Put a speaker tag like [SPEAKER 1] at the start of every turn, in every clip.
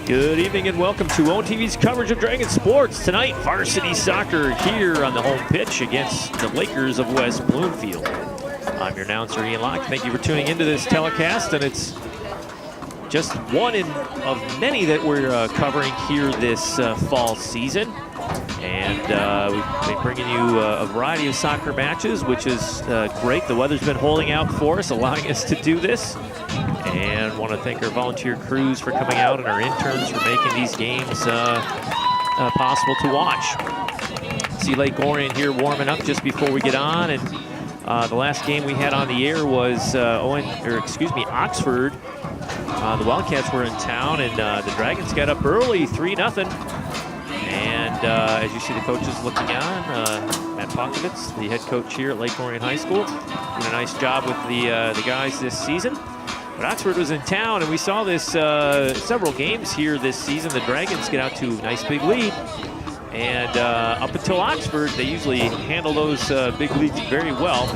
[SPEAKER 1] Good evening and welcome to ONTV's coverage of Dragon Sports. Tonight, varsity soccer here on the home pitch against the Lakers of West Bloomfield. I'm your announcer, Ian Locke. Thank you for tuning into this telecast, and it's just one of many that we're covering here this fall season. And we've been bringing you a variety of soccer matches, which is great. The weather's been holding out for us, allowing us to do this. And want to thank our volunteer crews for coming out and our interns for making these games possible to watch. See Lake Orion here warming up just before we get on. And the last game we had on the air was Oxford. The Wildcats were in town, and the Dragons got up early, 3-0. And as you see the coaches looking on, Matt Pokovitz, the head coach here at Lake Orion High School, doing a nice job with the guys this season. But Oxford was in town, and we saw this several games here this season. The Dragons get out to a nice big lead. And up until Oxford, they usually handle those big leads very well.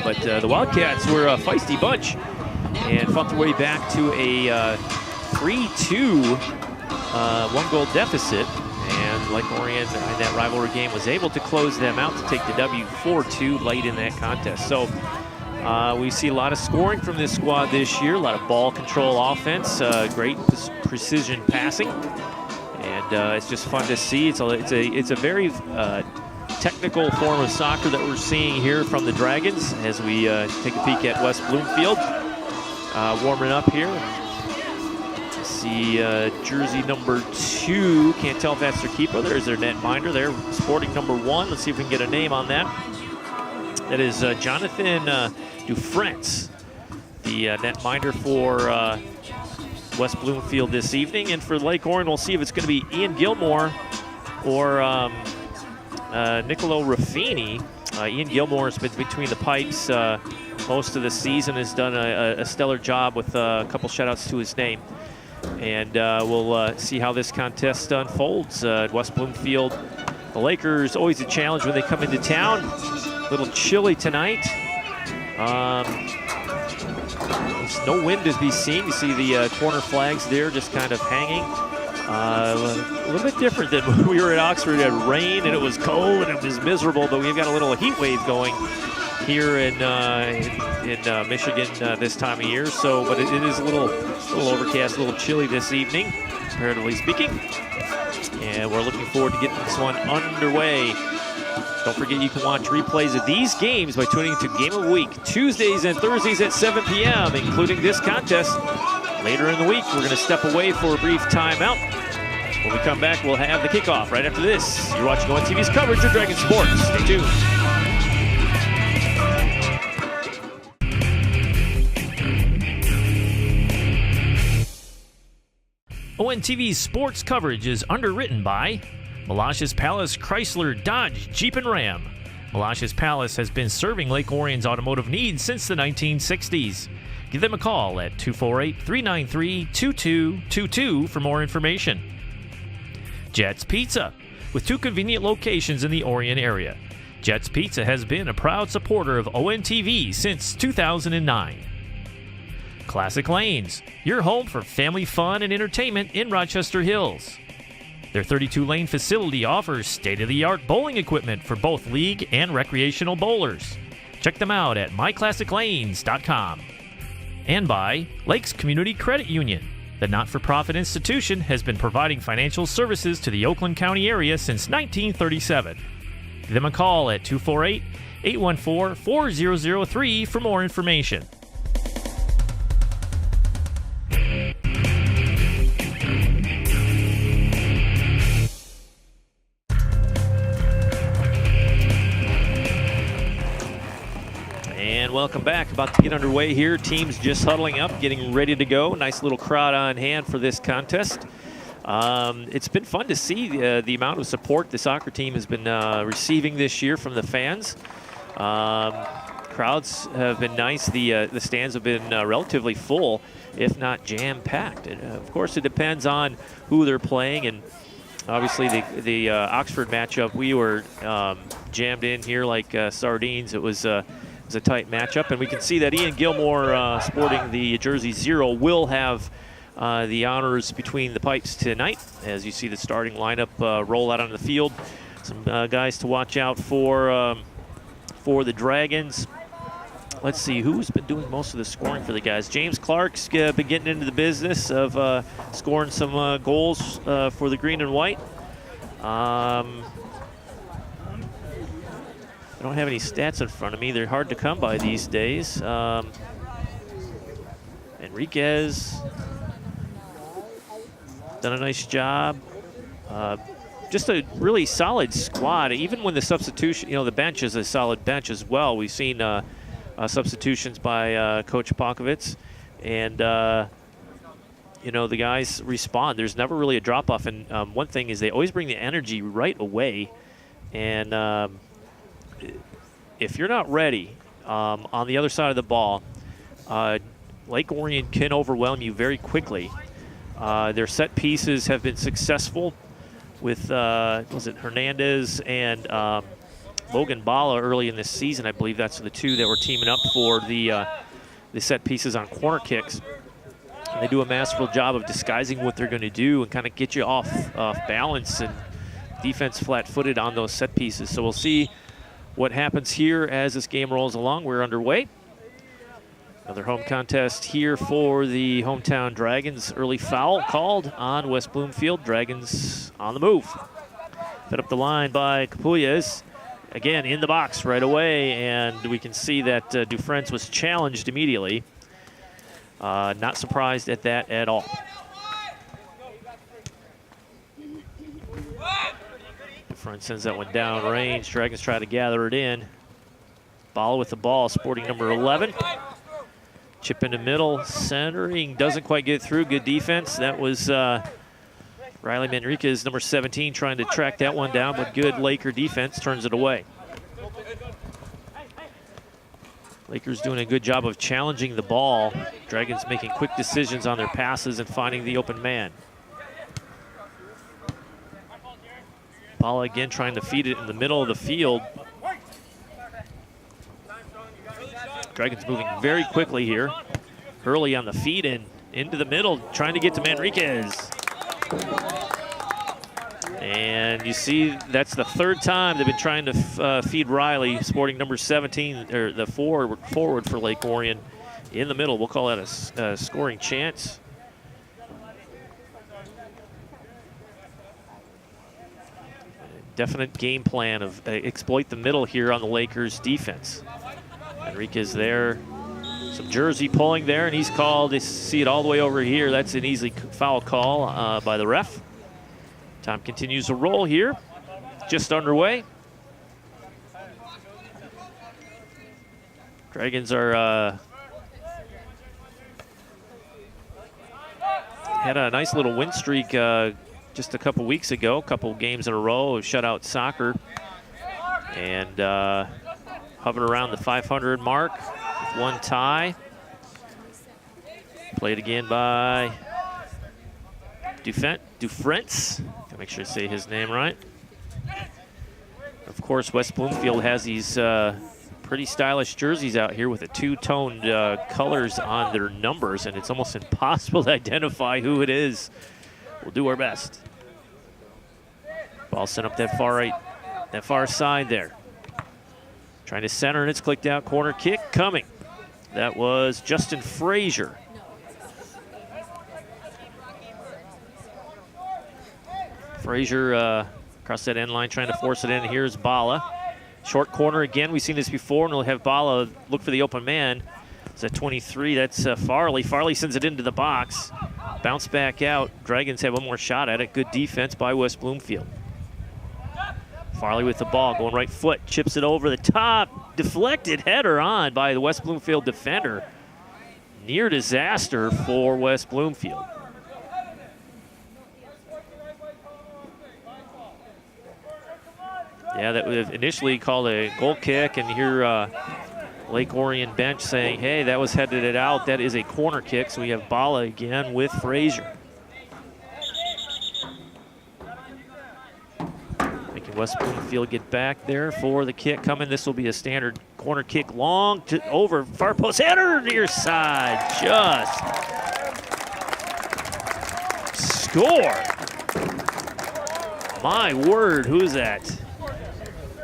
[SPEAKER 1] But the Wildcats were a feisty bunch and fought their way back to a 3-2 one-goal deficit. And Lake Orion in that rivalry game was able to close them out to take the W 4-2 late in that contest. So we see a lot of scoring from this squad this year, a lot of ball control offense, great precision passing, and it's just fun to see. It's a very technical form of soccer that we're seeing here from the Dragons as we take a peek at West Bloomfield. Warming up here. See jersey number 2. Can't tell if that's their keeper. There's their netminder. They're sporting number 1. Let's see if we can get a name on that. That is Jonathan Dufresne, the netminder for West Bloomfield this evening. And for Lake Orion, we'll see if it's going to be Ian Gilmore or Nicolo Ruffini. Ian Gilmore has been between the pipes most of the season, has done a stellar job with a couple shutouts to his name. And we'll see how this contest unfolds at West Bloomfield. The Lakers, always a challenge when they come into town. A little chilly tonight. There's no wind to be seen. You see the corner flags there just kind of hanging. A little bit different than when we were at Oxford. It had rain and it was cold and it was miserable, but we've got a little heat wave going here in Michigan this time of year. So, but it is a little overcast, a little chilly this evening, comparatively speaking. And we're looking forward to getting this one underway. Don't forget you can watch replays of these games by tuning to Game of the Week, Tuesdays and Thursdays at 7 p.m., including this contest. Later in the week, we're going to step away for a brief timeout. When we come back, we'll have the kickoff right after this. You're watching ONTV's coverage of Dragon Sports. Stay tuned. ONTV's sports coverage is underwritten by Malash's Palace Chrysler Dodge Jeep and Ram. Malash's Palace has been serving Lake Orion's automotive needs since the 1960s. Give them a call at 248-393-2222 for more information. Jets Pizza, with 2 convenient locations in the Orion area. Jets Pizza has been a proud supporter of ONTV since 2009. Classic Lanes, your home for family fun and entertainment in Rochester Hills. Their 32-lane facility offers state-of-the-art bowling equipment for both league and recreational bowlers. Check them out at myclassiclanes.com. And by Lakes Community Credit Union. The not-for-profit institution has been providing financial services to the Oakland County area since 1937. Give them a call at 248-814-4003 for more information. Welcome back. About to get underway here. Teams just huddling up, getting ready to go. Nice little crowd on hand for this contest. It's been fun to see the amount of support the soccer team has been receiving this year from the fans. Crowds have been nice. The stands have been relatively full, if not jam-packed. Of course, it depends on who they're playing, and obviously the Oxford matchup, we were jammed in here like sardines. It was a tight matchup, and we can see that Ian Gilmore, sporting the jersey 0, will have the honors between the pipes tonight. As you see the starting lineup roll out on the field. Some guys to watch out for the Dragons. Let's see who's been doing most of the scoring for the guys. James Clark's been getting into the business of scoring some goals for the green and white. I don't have any stats in front of me. They're hard to come by these days. Enriquez done a nice job. Just a really solid squad. Even when the substitution, the bench is a solid bench as well. We've seen substitutions by Coach Pokovits, and the guys respond. There's never really a drop-off, and one thing is they always bring the energy right away, and if you're not ready on the other side of the ball, Lake Orion can overwhelm you very quickly. Their set pieces have been successful with, was it Hernandez and Logan Bala early in this season. I believe that's the two that were teaming up for the set pieces on corner kicks. And they do a masterful job of disguising what they're going to do and kind of get you off balance and defense flat-footed on those set pieces. So we'll see what happens here as this game rolls along. We're underway. Another home contest here for the hometown Dragons. Early foul called on West Bloomfield. Dragons on the move. Fed up the line by Capullas. Again, in the box right away, and we can see that Dufresne was challenged immediately. Not surprised at that at all. Dufresne sends that one down range. Dragons try to gather it in. Ball with the ball, sporting number 11. Chip in the middle, centering, doesn't quite get through. Good defense. That was Riley Manriquez, number 17, trying to track that one down, but good Laker defense turns it away. Lakers doing a good job of challenging the ball. Dragons making quick decisions on their passes and finding the open man. Ball again trying to feed it in the middle of the field. Dragons moving very quickly here. Early on the feed in, into the middle, trying to get to Manriquez. And you see that's the third time they've been trying to feed Riley, sporting number 17, or the forward for Lake Orion in the middle. We'll call that a scoring chance. Definite game plan of exploit the middle here on the Lakers defense. Enriquez there, some jersey pulling there, and he's called. You see it all the way over here. That's an easy foul call by the ref. Time continues to roll here, just underway. Dragons are had a nice little win streak just a couple weeks ago, a couple games in a row of shutout soccer, and hovered around the 500 mark with one tie. Played again by Dufresne. Gotta make sure I say his name right. Of course, West Bloomfield has these pretty stylish jerseys out here with the two-toned colors on their numbers, and it's almost impossible to identify who it is. We'll do our best. Ball sent up that far side there. Trying to center, and it's clicked out. Corner kick coming. That was Justin Frazier. Frazier across that end line trying to force it in. Here's Bala. Short corner again. We've seen this before, and we'll have Bala look for the open man. It's at 23. That's Farley. Farley sends it into the box. Bounce back out. Dragons have one more shot at it. Good defense by West Bloomfield. Farley with the ball, going right foot, chips it over the top. Deflected header on by the West Bloomfield defender. Near disaster for West Bloomfield. Yeah, that was initially called a goal kick, and here Lake Orion bench saying, hey, that was headed it out. That is a corner kick, so we have Bala again with Frazier. Making West Bloomfield get back there for the kick coming. This will be a standard corner kick, long to over far post, header near side. Just score. My word, who's that?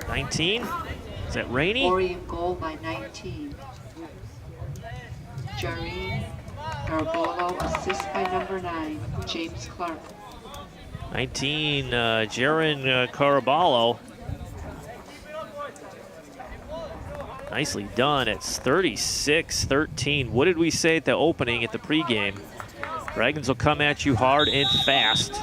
[SPEAKER 1] 19? Is that Rainey?
[SPEAKER 2] Orient goal by 19. Jareen Garbolo, assist by number 9, James Clark.
[SPEAKER 1] 19, Jaron Caraballo. Nicely done. It's 36-13. What did we say at the opening at the pregame? Dragons will come at you hard and fast.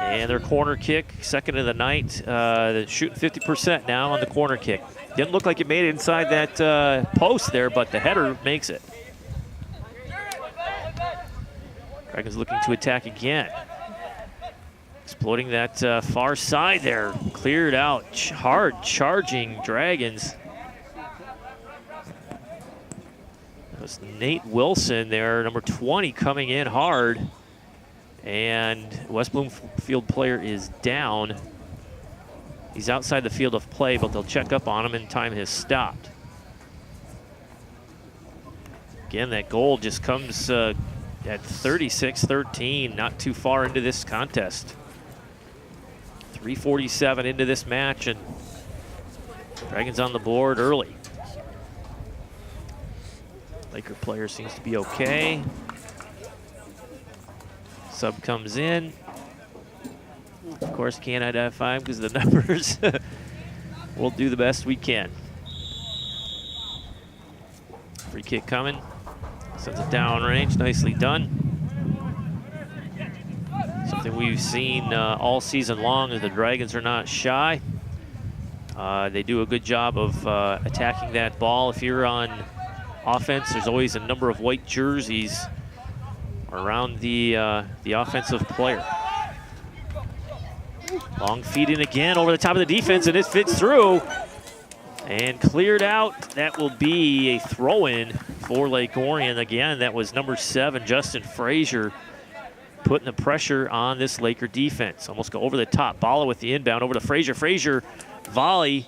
[SPEAKER 1] And their corner kick, second of the night, they're shooting 50% now on the corner kick. Didn't look like it made it inside that post there, but the header makes it. Dragons looking to attack again. Exploiting that far side there. Cleared out. Hard charging Dragons. That was Nate Wilson there, number 20, coming in hard. And West Bloomfield player is down. He's outside the field of play, but they'll check up on him and time has stopped. Again, that goal just comes at 36-13, not too far into this contest. 3:47 into this match, and Dragons on the board early. Laker player seems to be okay. Sub comes in. Of course, can't identify him because of the numbers. We'll do the best we can. Free kick coming. Sends it down range. Nicely done. Something we've seen all season long is the Dragons are not shy. They do a good job of attacking that ball. If you're on offense, there's always a number of white jerseys around the offensive player. Long feed in again over the top of the defense, and it fits through and cleared out. That will be a throw-in for Lake Orion. Again, that was number 7, Justin Frazier, putting the pressure on this Laker defense. Almost go over the top. Bala with the inbound over to Frazier. Frazier volley.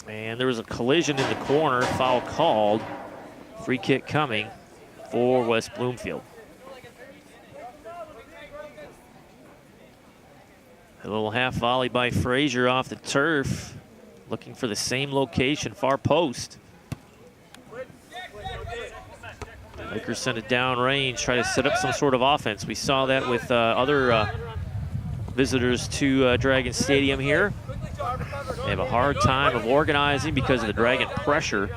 [SPEAKER 1] And there was a collision in the corner. Foul called. Free kick coming for West Bloomfield. A little half volley by Frazier off the turf. Looking for the same location, far post. Lakers send it down range, try to set up some sort of offense. We saw that with other visitors to Dragon Stadium here. They have a hard time of organizing because of the Dragon pressure,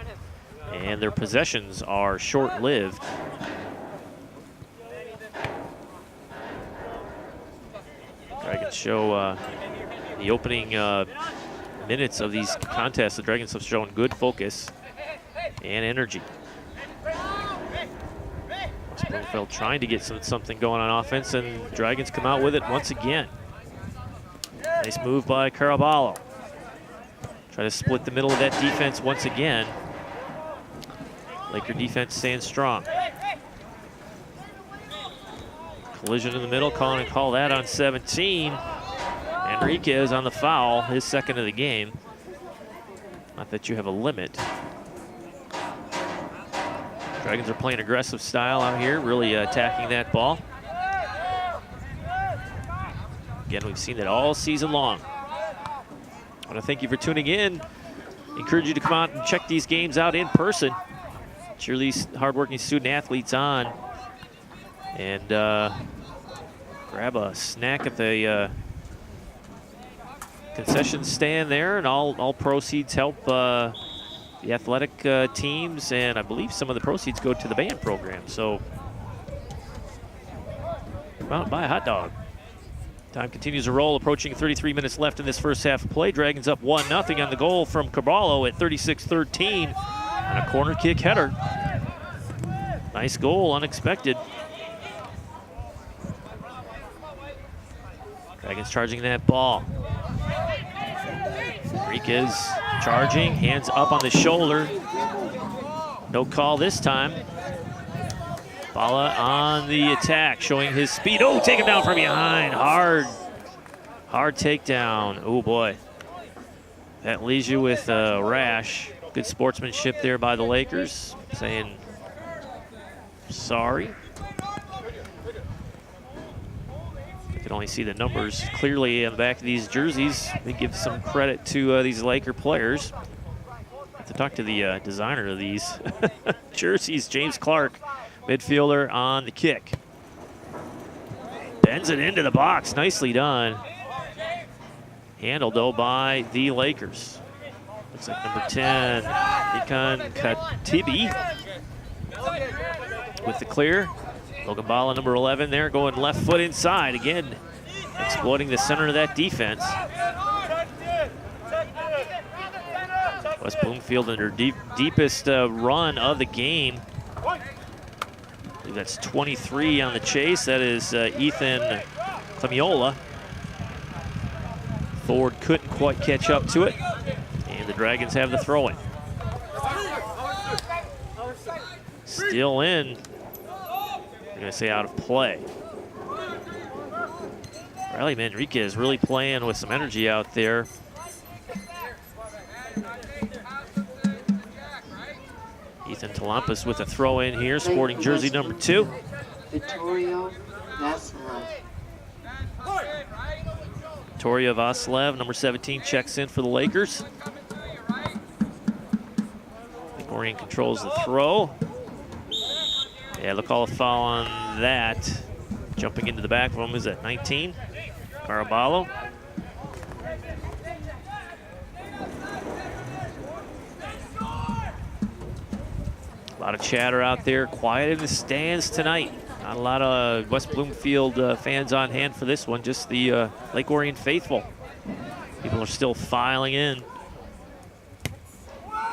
[SPEAKER 1] and their possessions are short-lived. Dragons show the opening minutes of these contests. The Dragons have shown good focus and energy. Bloomfield trying to get something going on offense, and Dragons come out with it once again. Nice move by Caraballo. Try to split the middle of that defense once again. Laker defense staying strong. Collision in the middle, call that on 17. Enriquez on the foul, his second of the game. Not that you have a limit. Dragons are playing aggressive style out here, really attacking that ball. Again, we've seen that all season long. I want to thank you for tuning in. Encourage you to come out and check these games out in person. Cheer these hardworking student athletes on. And grab a snack at the concession stand there, and all proceeds help the athletic teams, and I believe some of the proceeds go to the band program. So come out and buy a hot dog. Time continues to roll, approaching 33 minutes left in this first half of play. Dragons up 1-0 on the goal from Caballo at 36-13 on a corner kick header. Nice goal, unexpected. Dragons charging that ball. Enriquez charging, hands up on the shoulder. No call this time. Bala on the attack, showing his speed. Oh, take him down from behind. Hard takedown. Oh boy. That leaves you with a rash. Good sportsmanship there by the Lakers, saying sorry. can only see the numbers clearly on the back of these jerseys. They give some credit to these Laker players. I have to talk to the designer of these jerseys, James Clark, midfielder on the kick. Bends it into the box, nicely done. Handled though by the Lakers. Looks like number 10, Nikan Katibi with the clear. Logan Bala, number 11 there, going left foot inside. Again, exploiting the center of that defense. West Bloomfield in their deepest run of the game. I believe that's 23 on the chase. That is Ethan Clemiola. Ford couldn't quite catch up to it. And the Dragons have the throw-in. Still in. I'm going to say out of play. Riley Manriquez really playing with some energy out there. Ethan Talampas with a throw in here, sporting jersey number 2.
[SPEAKER 2] Vittorio Vasilev.
[SPEAKER 1] Vittorio Vasilev, number 17, checks in for the Lakers. Orion controls the throw. Yeah, they'll call a foul on that. Jumping into the back of him is at 19, Caraballo. A lot of chatter out there, quiet in the stands tonight. Not a lot of West Bloomfield fans on hand for this one, just the Lake Orion faithful. People are still filing in.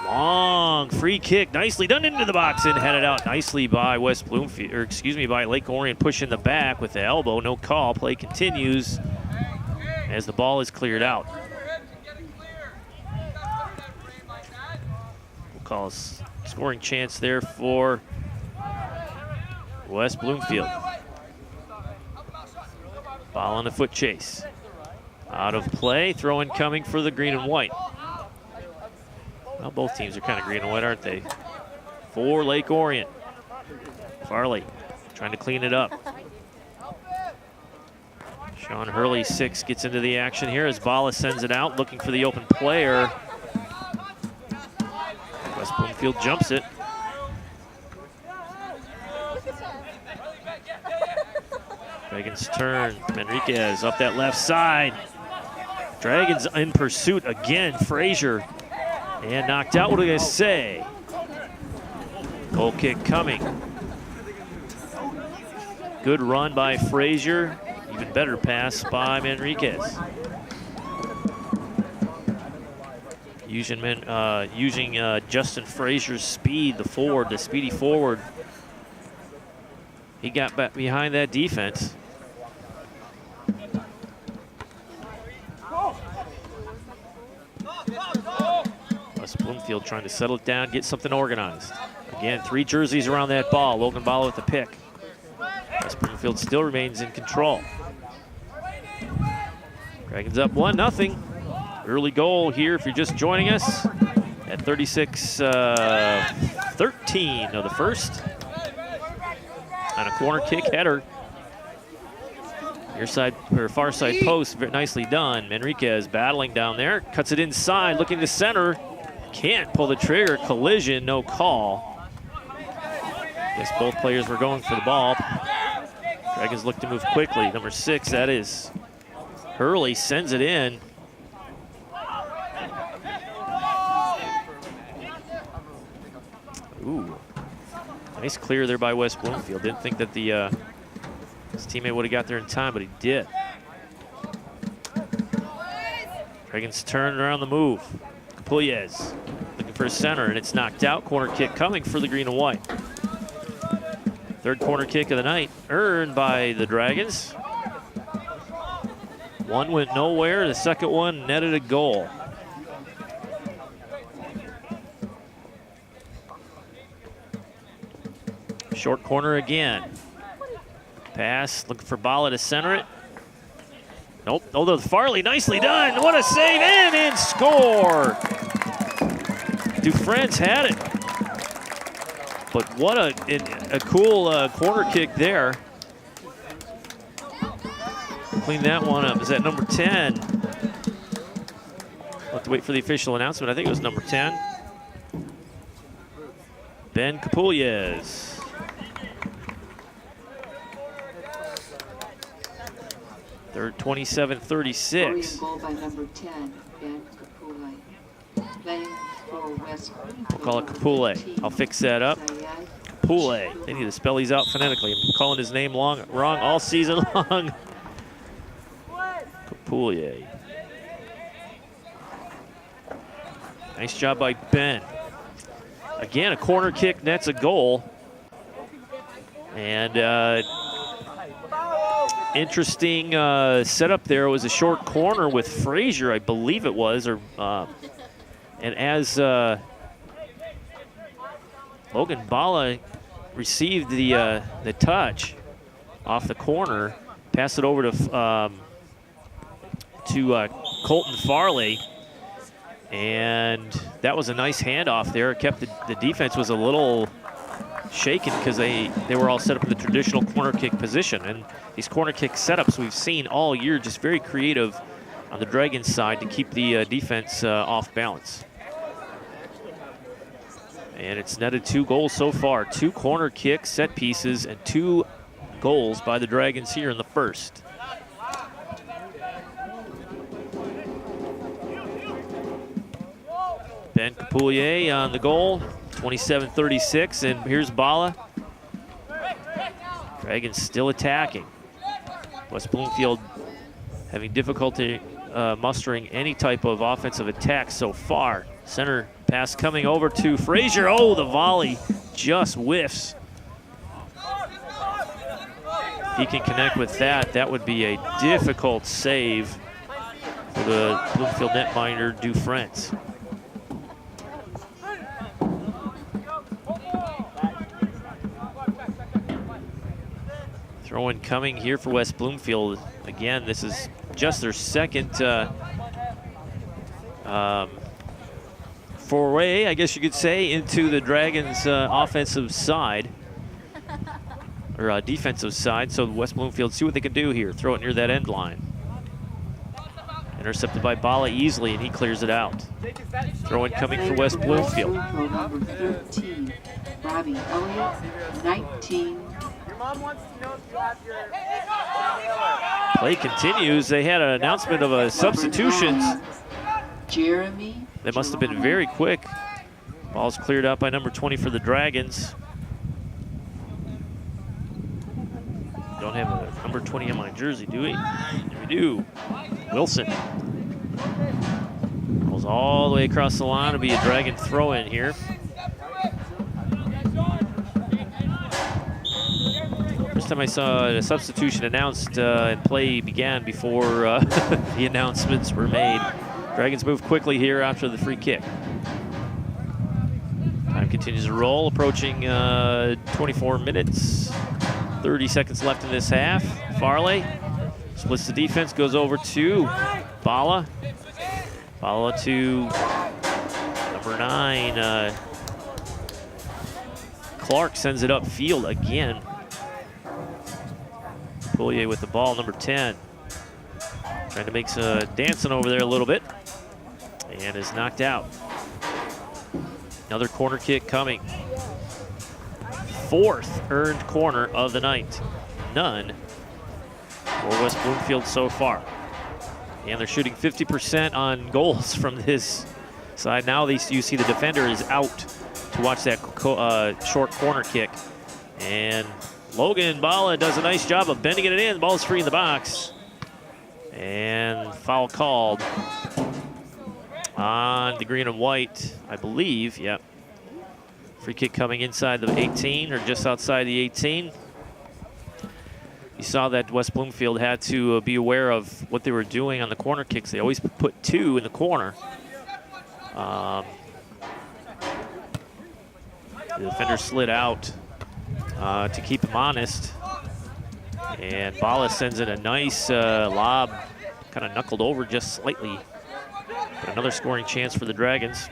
[SPEAKER 1] Long free kick, nicely done into the box and headed out nicely by West Bloomfield, or excuse me, by Lake Orion, pushing the back with the elbow. No call. Play continues as the ball is cleared out. We'll call a scoring chance there for West Bloomfield. Ball on the foot chase. Out of play, throw in coming for the green and white. Well, both teams are kind of green and white, aren't they? For Lake Orion. Farley trying to clean it up. Sean Hurley, 6, gets into the action here as Bala sends it out, looking for the open player. West Bloomfield jumps it. Dragons turn. Manriquez up that left side. Dragons in pursuit again. Frazier. And knocked out. What do you guys say? Goal kick coming. Good run by Frazier. Even better pass by Manriquez. Using Justin Frazier's speed, the speedy forward. He got back behind that defense. West Bloomfield trying to settle it down, get something organized. Again, 3 jerseys around that ball. Logan Bala with the pick. West Bloomfield still remains in control. Dragons up 1-0. Early goal here if you're just joining us at 36-13 of the first. On a corner kick header. Near side, or far side post, very nicely done. Manriquez battling down there, cuts it inside, looking to center. Can't pull the trigger, collision, no call. Guess both players were going for the ball. Dragons look to move quickly. Number 6, that is Hurley, sends it in. Ooh, nice clear there by West Bloomfield. Didn't think that his teammate would have got there in time, but he did. Dragons turn around the move. Capulles looking for a center, and it's knocked out. Corner kick coming for the green and white. Third corner kick of the night, earned by the Dragons. One went nowhere. The second one netted a goal. Short corner again. Pass, looking for Bala to center it. Nope, although Farley, nicely done. What a save, and score. Dufresne's had it. But what a cool corner kick there. clean that one up. Is that number 10? We'll have to wait for the official announcement. I think it was number 10. Ben Capulles. Third, 27-36.
[SPEAKER 2] Goal by number 10, Ben Capulles. Playing for West.
[SPEAKER 1] We'll call it Capulles. I'll fix that up. Capulles. They need to spell these out phonetically. I'm calling his name wrong all season long. Capulles. Nice job by Ben. Again, a corner kick nets a goal. And interesting setup there. It was a short corner with Frazier, I believe it was. And as Logan Bala received the touch off the corner, passed it over to Colton Farley. And that was a nice handoff there. It kept the defense was a little shaken because they were all set up in the traditional corner kick position. And these corner kick setups we've seen all year, just very creative on the Dragons side to keep the defense off balance. And it's netted 2 goals so far. 2 corner kick set pieces and 2 goals by the Dragons here in the first. Ben Capulles on the goal, 27-36, and here's Bala. Dragons still attacking. West Bloomfield having difficulty mustering any type of offensive attack so far. Center pass coming over to Frazier. Oh, the volley just whiffs. If he can connect with that, that would be a difficult save for the Bloomfield netminder Dufresne. Throw-in coming here for West Bloomfield. Again, this is just their second foray, I guess you could say, into the Dragons' offensive side, or defensive side. So West Bloomfield see what they can do here. Throw it near that end line. Intercepted by Bala easily, and he clears it out. Throw-in coming for West Bloomfield.
[SPEAKER 2] Number 13, Robbie Elliott, 19.
[SPEAKER 1] Play continues. They had an announcement of a substitutions.
[SPEAKER 2] Jeremy.
[SPEAKER 1] They must have been very quick. Ball's cleared out by number 20 for the Dragons. Don't have a number 20 on my jersey, do we? There we do. Wilson. Goes all the way across the line. It'll be a Dragon throw-in here. First time I saw a substitution announced and play began before the announcements were made. Dragons move quickly here after the free kick. Time continues to roll, approaching 24 minutes. 30 seconds left in this half. Farley splits the defense, goes over to Bala. Bala to number 9. Clark sends it upfield again. Capulles with the ball, number 10. Trying to make some dancing over there a little bit. And is knocked out. Another corner kick coming. 4th earned corner of the night. None for West Bloomfield so far. And they're shooting 50% on goals from this side. Now you see the defender is out to watch that short corner kick. And Logan Bala does a nice job of bending it in. The ball is free in the box. And foul called on the green and white, I believe. Yep. Free kick coming inside the 18 or just outside the 18. You saw that West Bloomfield had to be aware of what they were doing on the corner kicks. They always put 2 in the corner. The defender slid out to keep him honest. And Bala sends in a nice lob, kind of knuckled over just slightly. But another scoring chance for the Dragons.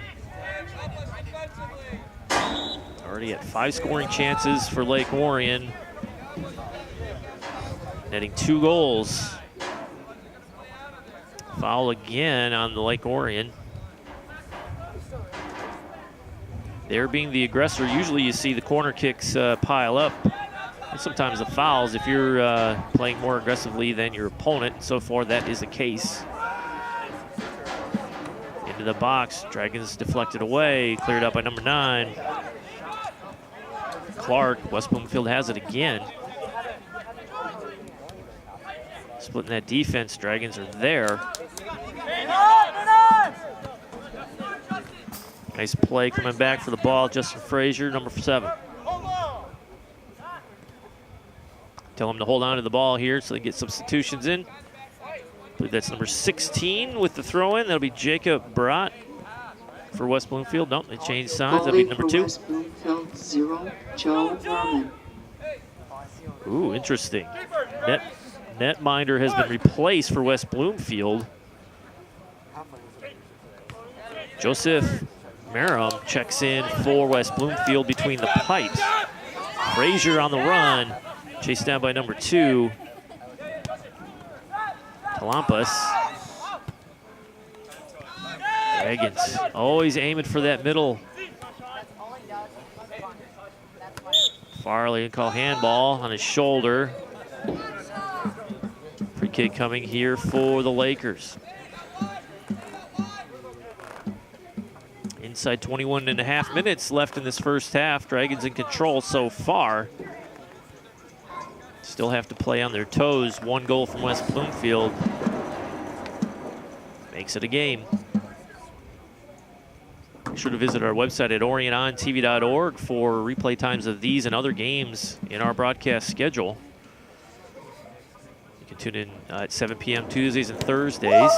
[SPEAKER 1] Already at 5 scoring chances for Lake Orion. Netting 2 goals Foul again on the Lake Orion. They're being the aggressor. Usually you see the corner kicks pile up. And sometimes the fouls if you're playing more aggressively than your opponent. So far that is the case. Into the box, Dragons deflected away, cleared out by number 9. Clark, West Bloomfield has it again. Splitting that defense, Dragons are there. Nice play coming back for the ball, Justin Frazier, number 7. Tell him to hold on to the ball here so they get substitutions in. I believe that's number 16 with the throw-in. That'll be Jacob Brat for West Bloomfield. Nope, they changed sides. That'll be number 2.
[SPEAKER 2] West Bloomfield 0, Joe Norman.
[SPEAKER 1] Ooh, interesting. Netminder has been replaced for West Bloomfield. Joseph Merrim checks in for West Bloomfield between the pipes. Frazier on the run, chased down by number 2. Talampas. Dragons always aiming for that middle. Farley call handball on his shoulder. Free kick coming here for the Lakers. Inside 21.5 minutes left in this first half. Dragons in control so far. Still have to play on their toes. 1 goal from West Bloomfield makes it a game. Be sure to visit our website at orionontv.org for replay times of these and other games in our broadcast schedule. You can tune in at 7 p.m. Tuesdays and Thursdays,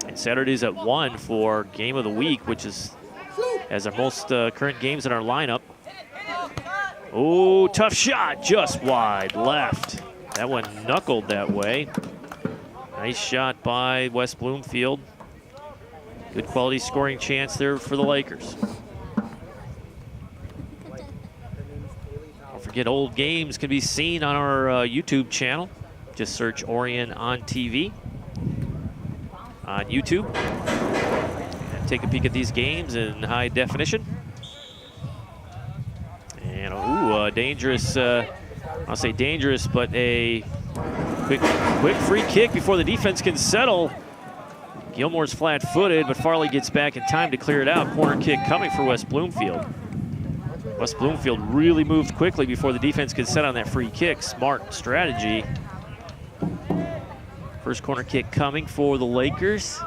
[SPEAKER 1] and Saturdays at 1 for Game of the Week, which is as our most current games in our lineup. Oh, tough shot, just wide left. That one knuckled that way. Nice shot by West Bloomfield. Good quality scoring chance there for the Lakers. Don't forget, old games can be seen on our YouTube channel. Just search Orion on TV on YouTube. And take a peek at these games in high definition. And ooh, dangerous, I'll say dangerous, but a quick free kick before the defense can settle. Gilmore's flat-footed, but Farley gets back in time to clear it out. Corner kick coming for West Bloomfield. West Bloomfield really moved quickly before the defense could set on that free kick. Smart strategy. First corner kick coming for the Lakers.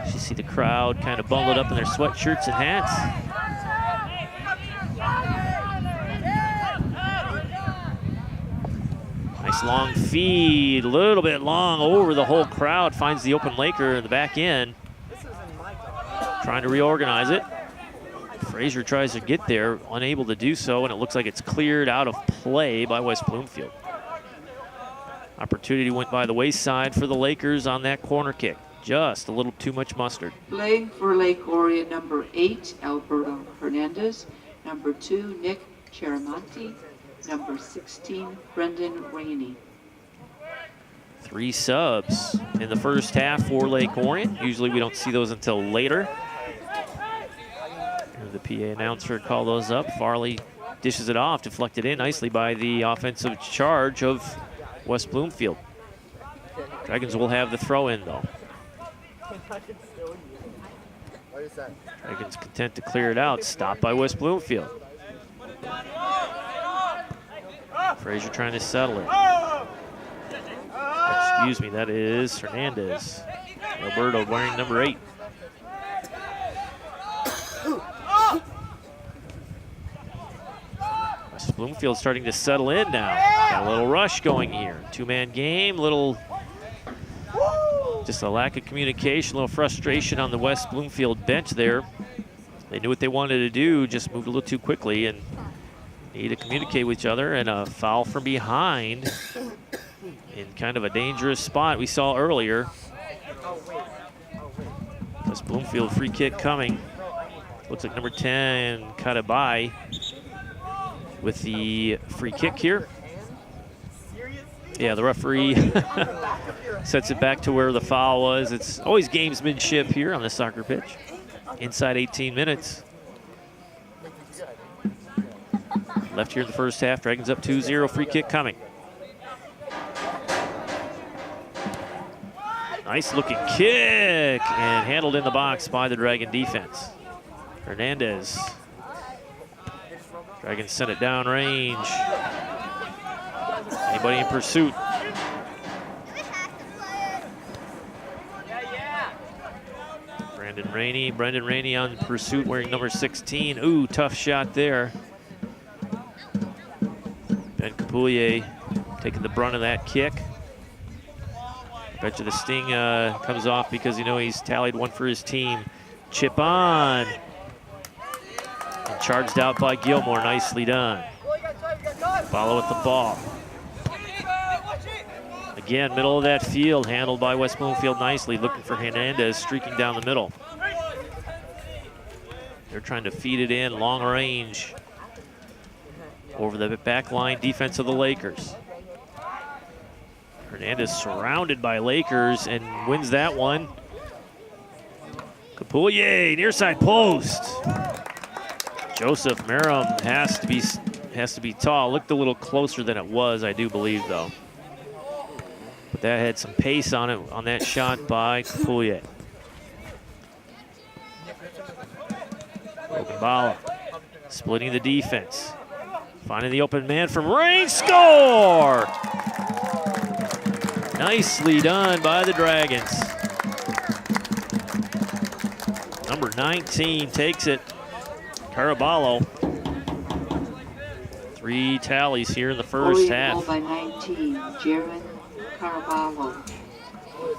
[SPEAKER 1] You see the crowd kind of bundled up in their sweatshirts and hats. Nice long feed, a little bit long over the whole crowd. Finds the open Laker in the back end. Trying to reorganize it. Frazier tries to get there, unable to do so, and it looks like it's cleared out of play by West Bloomfield. Opportunity went by the wayside for the Lakers on that corner kick. Just a little too much mustard.
[SPEAKER 2] Playing for Lake Orion, number 8, Alberto Hernandez. Number 2, Nick Cheramonti. Number 16, Brendan Rainey.
[SPEAKER 1] 3 subs in the first half for Lake Orion. Usually we don't see those until later. The PA announcer called those up. Farley dishes it off, deflected in nicely by the offensive charge of West Bloomfield. Dragons will have the throw in though. Dragons content to clear it out. Stopped by West Bloomfield. Frazier trying to settle it. Excuse me, that is Hernandez. Alberto wearing number 8. West Bloomfield starting to settle in now. Got a little rush going here. 2-man game, just a lack of communication, a little frustration on the West Bloomfield bench there. They knew what they wanted to do, just moved a little too quickly and need to communicate with each other, and a foul from behind in kind of a dangerous spot we saw earlier. West Bloomfield free kick coming. Looks like number 10 cut it by with the free kick here. Yeah, the referee sets it back to where the foul was. It's always gamesmanship here on the soccer pitch. Inside 18 minutes. Left here in the first half. Dragons up 2-0. Free kick coming. Nice looking kick and handled in the box by the Dragon defense. Hernandez. Dragons sent it down range. Anybody in pursuit? Brendan Rainey on pursuit wearing number 16. Ooh, tough shot there. Ben Capoulier taking the brunt of that kick. Bet you the sting comes off because he's tallied one for his team. Chip on. And charged out by Gilmore, nicely done. Follow with the ball. Again, middle of that field, handled by West Bloomfield nicely, looking for Hernandez, streaking down the middle. They're trying to feed it in, long range, over the back line defense of the Lakers. Hernandez surrounded by Lakers and wins that one. Capoulier, near side post. Joseph Merrim has to be tall. Looked a little closer than it was, I do believe, though. But that had some pace on it, on that shot by Capoulier. Ogunbala splitting the defense. Finding the open man from range, score! Nicely done by the Dragons. Number 19 takes it. Caraballo. 3 tallies here in the first half.
[SPEAKER 2] By 19, Jaron Caraballo.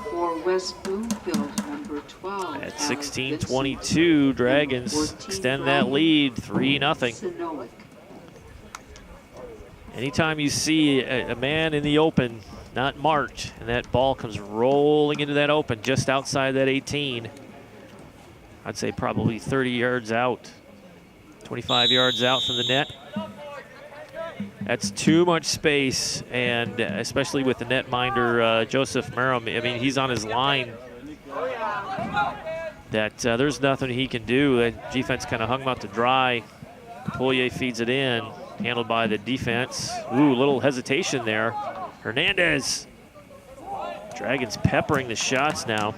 [SPEAKER 2] For West Bloomfield, number 12.
[SPEAKER 1] At 16-22, Dragons extend that lead, 3-0. Anytime you see a man in the open, not marked, and that ball comes rolling into that open just outside that 18, I'd say probably 30 yards out, 25 yards out from the net. That's too much space, and especially with the netminder, Joseph Merrim, I mean, he's on his line. That there's nothing he can do. The defense kind of hung him out to dry. Capoulier feeds it in, handled by the defense. Ooh, little hesitation there. Hernandez. Dragons peppering the shots now.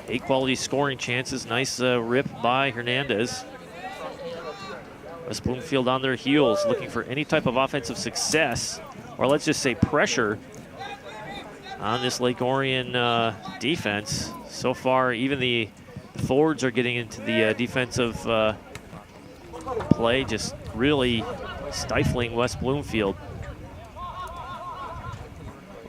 [SPEAKER 1] 8 quality scoring chances. Nice rip by Hernandez. West Bloomfield on their heels, looking for any type of offensive success, or let's just say pressure, on this Lake Orion defense. So far, even the forwards are getting into the defensive play, just really stifling West Bloomfield.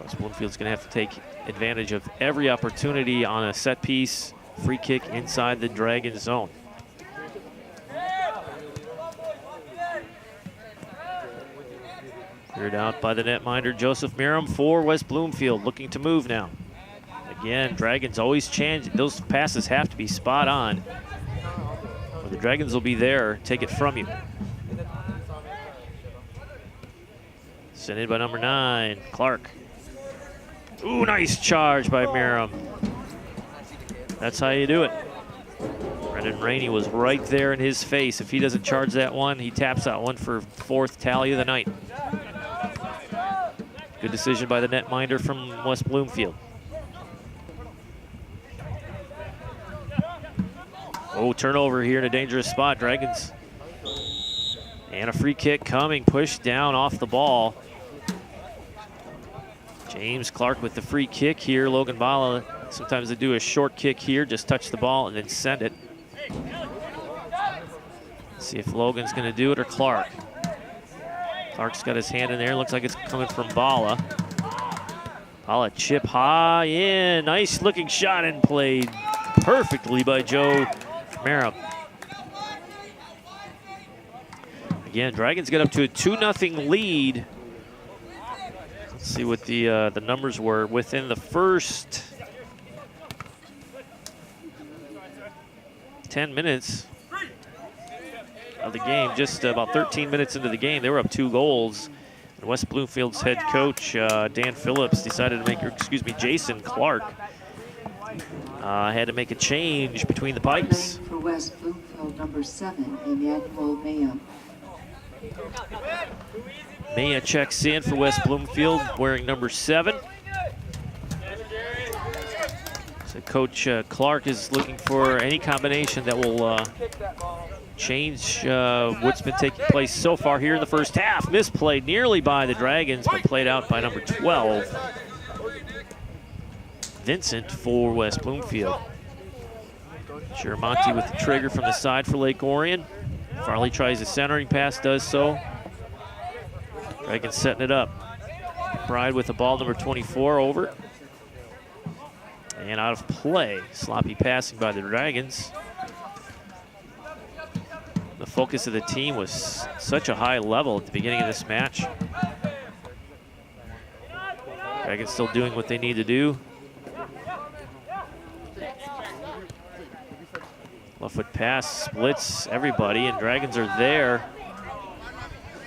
[SPEAKER 1] West Bloomfield's gonna have to take advantage of every opportunity on a set piece, free kick inside the Dragon zone. Cleared out by the netminder, Joseph Merrim for West Bloomfield, looking to move now. Again, Dragons always change. Those passes have to be spot on, or the Dragons will be there, take it from you. Sent in by number 9, Clark. Ooh, nice charge by Merrim. That's how you do it. Brendan Rainey was right there in his face. If he doesn't charge that one, he taps that one for 4th tally of the night. Good decision by the netminder from West Bloomfield. Oh, turnover here in a dangerous spot, Dragons. And a free kick coming, pushed down off the ball. James Clark with the free kick here. Logan Bala, sometimes they do a short kick here, just touch the ball and then send it. Let's see if Logan's gonna do it or Clark. Clark's got his hand in there, looks like it's coming from Bala. Bala chip high in, nice looking shot and played perfectly by Joe Merrim. Again, Dragons get up to a 2-0 lead. Let's see what the numbers were within the first 10 minutes of the game. Just about 13 minutes into the game, they were up 2 goals. West Bloomfield's head coach, Dan Phillips, decided to make, Jason Clark had to make a change between the pipes.
[SPEAKER 2] For West Bloomfield, number 7, Emmanuel Maya.
[SPEAKER 1] Maya checks in for West Bloomfield, wearing number 7. So Coach Clark is looking for any combination that will change what's been taking place so far here in the first half. Misplayed nearly by the Dragons, but played out by number 12. Vincent for West Bloomfield. Chiramonte with the trigger from the side for Lake Orion. Farley tries a centering pass, does so. Dragons setting it up. Bride with the ball, number 24, over. And out of play. Sloppy passing by the Dragons. The focus of the team was such a high level at the beginning of this match. Dragons still doing what they need to do. Left foot pass splits everybody, and Dragons are there.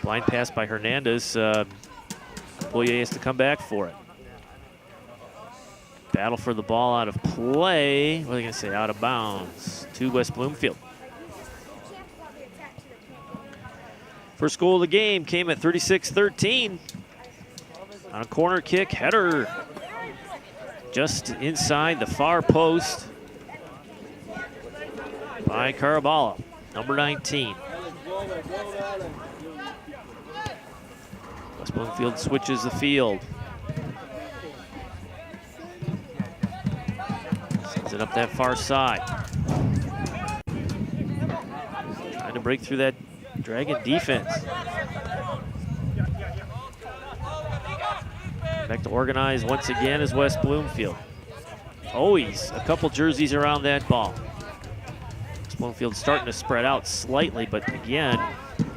[SPEAKER 1] Blind pass by Hernandez. Pouillet has to come back for it. Battle for the ball out of play. What are they going to say? Out of bounds to West Bloomfield. First goal of the game came at 36-13. On a corner kick, header just inside the far post by Caraballo, number 19. West Bloomfield switches the field. Sends it up that far side. Trying to break through that Dragon defense. Back to organize once again is West Bloomfield. Always a couple jerseys around that ball. West Bloomfield starting to spread out slightly, but again,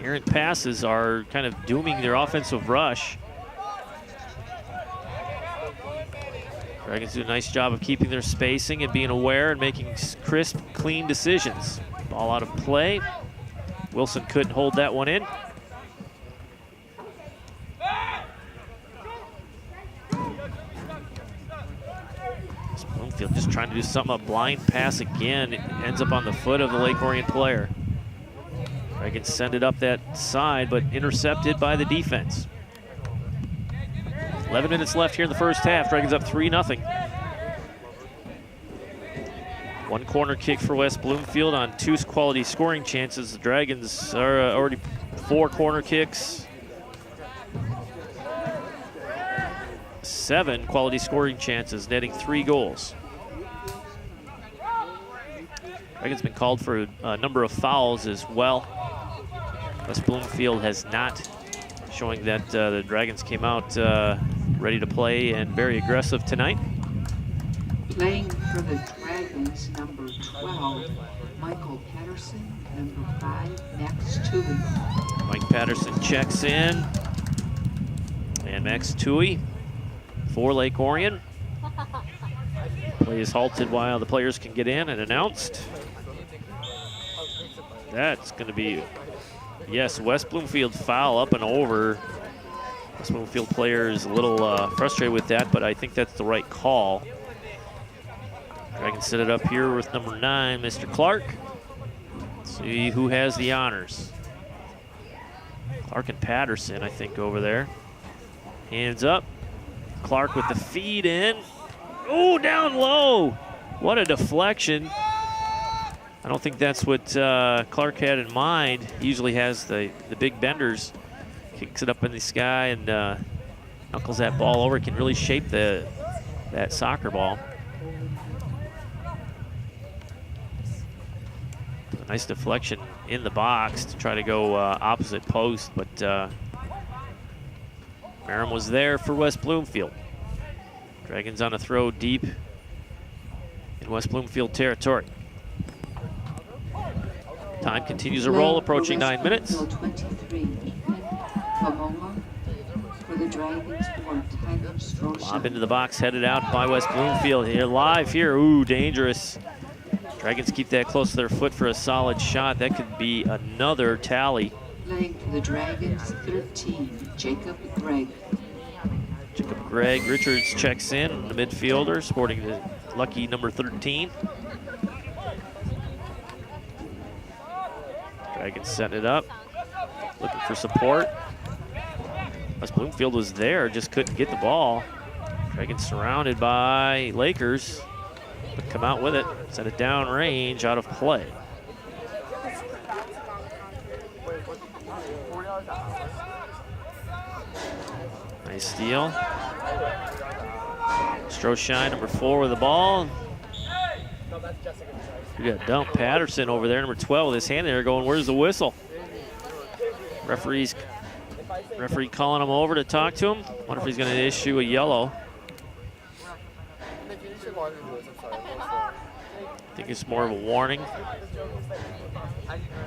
[SPEAKER 1] errant passes are kind of dooming their offensive rush. Dragons do a nice job of keeping their spacing and being aware and making crisp, clean decisions. Ball out of play. Wilson couldn't hold that one in. Bloomfield just trying to do something. A blind pass again. It ends up on the foot of the Lake Orion player. Dragons send it up that side, but intercepted by the defense. 11 minutes left here in the first half. Dragons up 3-0. One corner kick for West Bloomfield on 2 quality scoring chances. The Dragons are already 4 corner kicks. 7 quality scoring chances, netting 3 goals. Dragons been called for a number of fouls as well. West Bloomfield has not, showing that the Dragons came out ready to play and very aggressive tonight.
[SPEAKER 2] Playing for the Dragons, number 12, Michael Patterson, number 5, Max Tui.
[SPEAKER 1] Mike Patterson checks in. And Max Tui for Lake Orion. Play is halted while the players can get in and announced. That's going to be, yes, West Bloomfield foul up and over. West Bloomfield player is a little frustrated with that, but I think that's the right call. Dragons set it up here with number 9, Mr. Clark. Let's see who has the honors. Clark and Patterson, I think, over there. Hands up. Clark with the feed in. Oh, down low. What a deflection. I don't think that's what Clark had in mind. He usually has the big benders. Kicks it up in the sky and knuckles that ball over. Can really shape that soccer ball. A nice deflection in the box to try to go opposite post, but Merrim was there for West Bloomfield. Dragons on a throw deep in West Bloomfield territory. Time continues to roll, approaching 9 minutes.
[SPEAKER 2] 23, for the Dragons for Tyler Stroh.
[SPEAKER 1] Lob into the box, headed out by West Bloomfield. Here, live here. Ooh, dangerous. Dragons keep that close to their foot for a solid shot. That could be another tally.
[SPEAKER 2] Playing for the Dragons, 13, Jacob Gregg.
[SPEAKER 1] Jacob Gregg Richards checks in, the midfielder, sporting the lucky number 13. Dragons setting it up, looking for support. West Bloomfield was there, just couldn't get the ball. Dragons surrounded by Lakers, but come out with it, send it down range, out of play. Nice steal. Stroshine, number 4 with the ball. We got Dump Patterson over there, number 12 with his hand there going, where's the whistle? Referee calling him over to talk to him. Wonder if he's going to issue a yellow. I think it's more of a warning.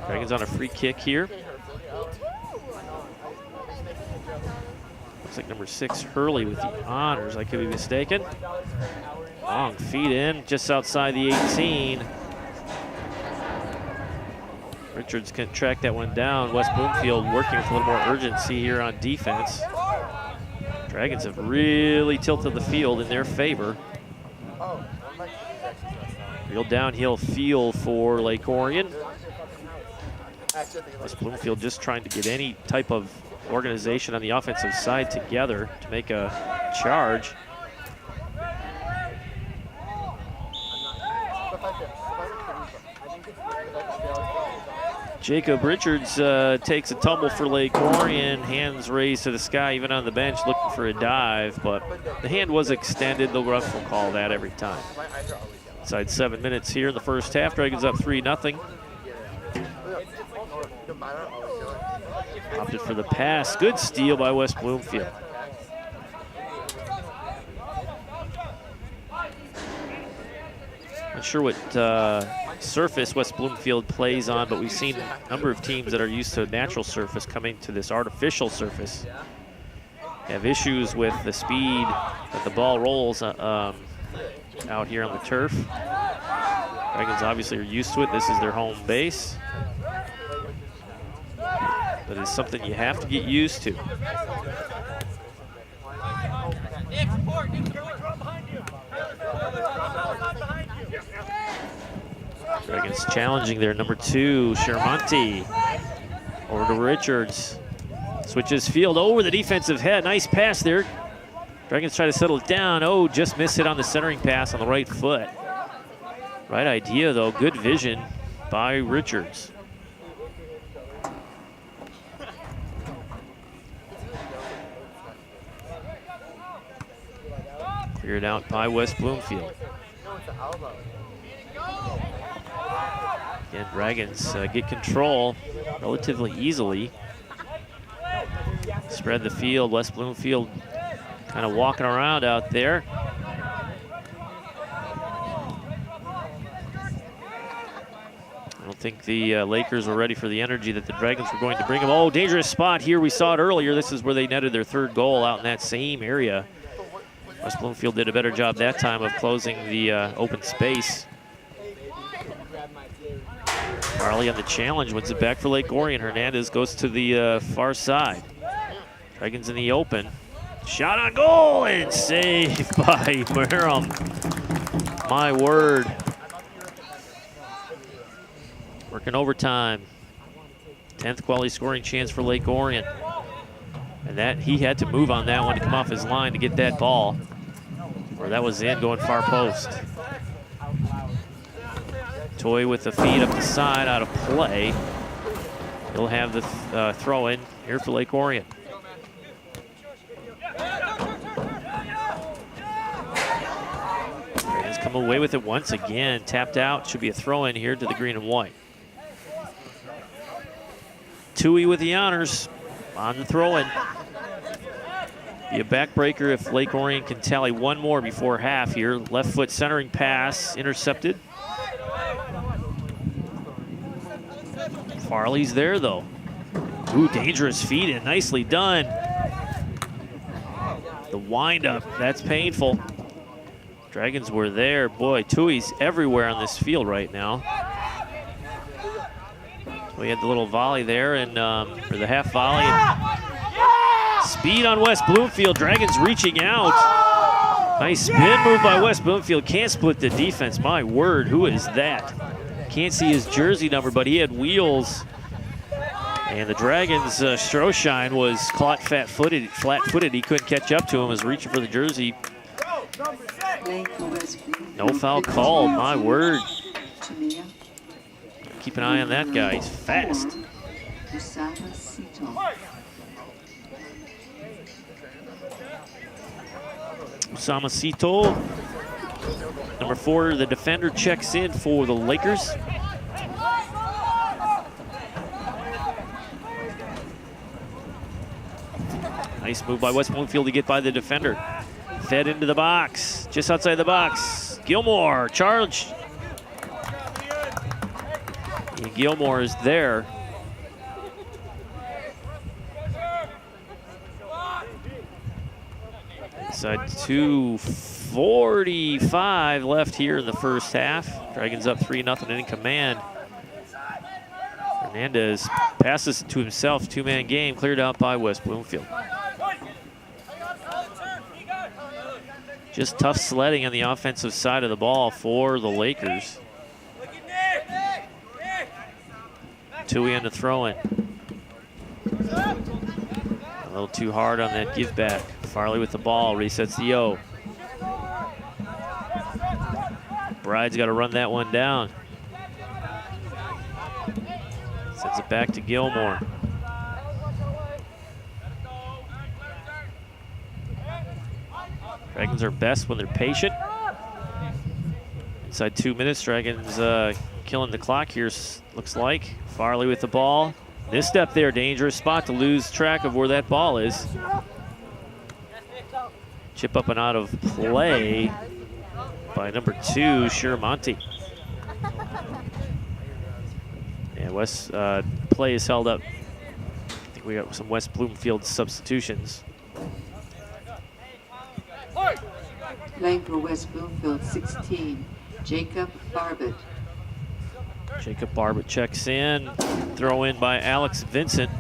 [SPEAKER 1] Dragons on a free kick here. Looks like number 6, Hurley, with the honors. I could be mistaken. Long feet in, just outside the 18. Richards can track that one down. West Bloomfield working with a little more urgency here on defense. Dragons have really tilted the field in their favor. Real downhill feel for Lake Orion. West Bloomfield just trying to get any type of organization on the offensive side together to make a charge. Jacob Richards takes a tumble for Lake Orion, hands raised to the sky, even on the bench looking for a dive, but the hand was extended. The ref will call that every time. Inside 7 minutes here in the first half, Dragons up 3-0. Opted for the pass. Good steal by West Bloomfield. Not sure what surface West Bloomfield plays on, but we've seen a number of teams that are used to natural surface coming to this artificial surface. Have issues with the speed that the ball rolls out here on the turf. Dragons obviously are used to it. This is their home base. But it's something you have to get used to. Dragons challenging their number 2, Shermonti. Over to Richards. Switches field over the defensive head. Nice pass there. Dragons try to settle it down. Oh, just missed it on the centering pass on the right foot. Right idea, though. Good vision by Richards. Cleared out by West Bloomfield. Again, Dragons get control relatively easily. Spread the field. West Bloomfield kind of walking around out there. I don't think the Lakers were ready for the energy that the Dragons were going to bring them. Oh, dangerous spot here. We saw it earlier. This is where they netted their 3rd goal out in that same area. West Bloomfield did a better job that time of closing the open space. Farley on the challenge, wins it back for Lake Orion. Hernandez goes to the far side. Dragons in the open. Shot on goal and saved by Merrim. My word. Working overtime. 10th quality scoring chance for Lake Orion. And that he had to move on that one to come off his line to get that ball. Or that was in, going far post. Toy with the feed up the side, out of play. He'll have the throw in here for Lake Orion. Dragons come away with it once again. Tapped out, should be a throw in here to the green and white. Tui with the honors on the throw in. Be a backbreaker if Lake Orion can tally one more before half here. Left foot centering pass intercepted. Farley's there though. Ooh, dangerous feed in, nicely done. The windup, that's painful. Dragons were there. Boy, Tui's everywhere on this field right now. We had the little volley there, and or the half volley. And speed on West Bloomfield. Dragons reaching out. Nice spin move by West Bloomfield. Can't split the defense. My word, who is that? Can't see his jersey number, but he had wheels. And the Dragons' Stroshine was caught flat-footed. He couldn't catch up to him. Was reaching for the jersey. No foul called. My word. Keep an eye on that guy. He's fast. Osama Sito, number 4, the defender, checks in for the Lakers. Nice move by West Bloomfield to get by the defender. Fed into the box, just outside the box. Gilmore, charge. And Gilmore is there. Inside 2:45 left here in the first half. Dragons up 3-0 in command. Hernandez passes it to himself, 2-man game, cleared out by West Bloomfield. Just tough sledding on the offensive side of the ball for the Lakers. Tui on the throw-in. A little too hard on that give back. Farley with the ball, resets the O. Bride's got to run that one down. Sends it back to Gilmore. Dragons are best when they're patient. Inside 2 minutes, Dragons killing the clock here, looks like. Farley with the ball. This step there, dangerous spot to lose track of where that ball is. Chip up and out of play by number 2, Shiramonte. And West play is held up. I think we got some West Bloomfield substitutions.
[SPEAKER 2] Playing for West Bloomfield, 16, Jacob Barbett.
[SPEAKER 1] Jacob Barbett checks in. Throw in by Alex Vincent.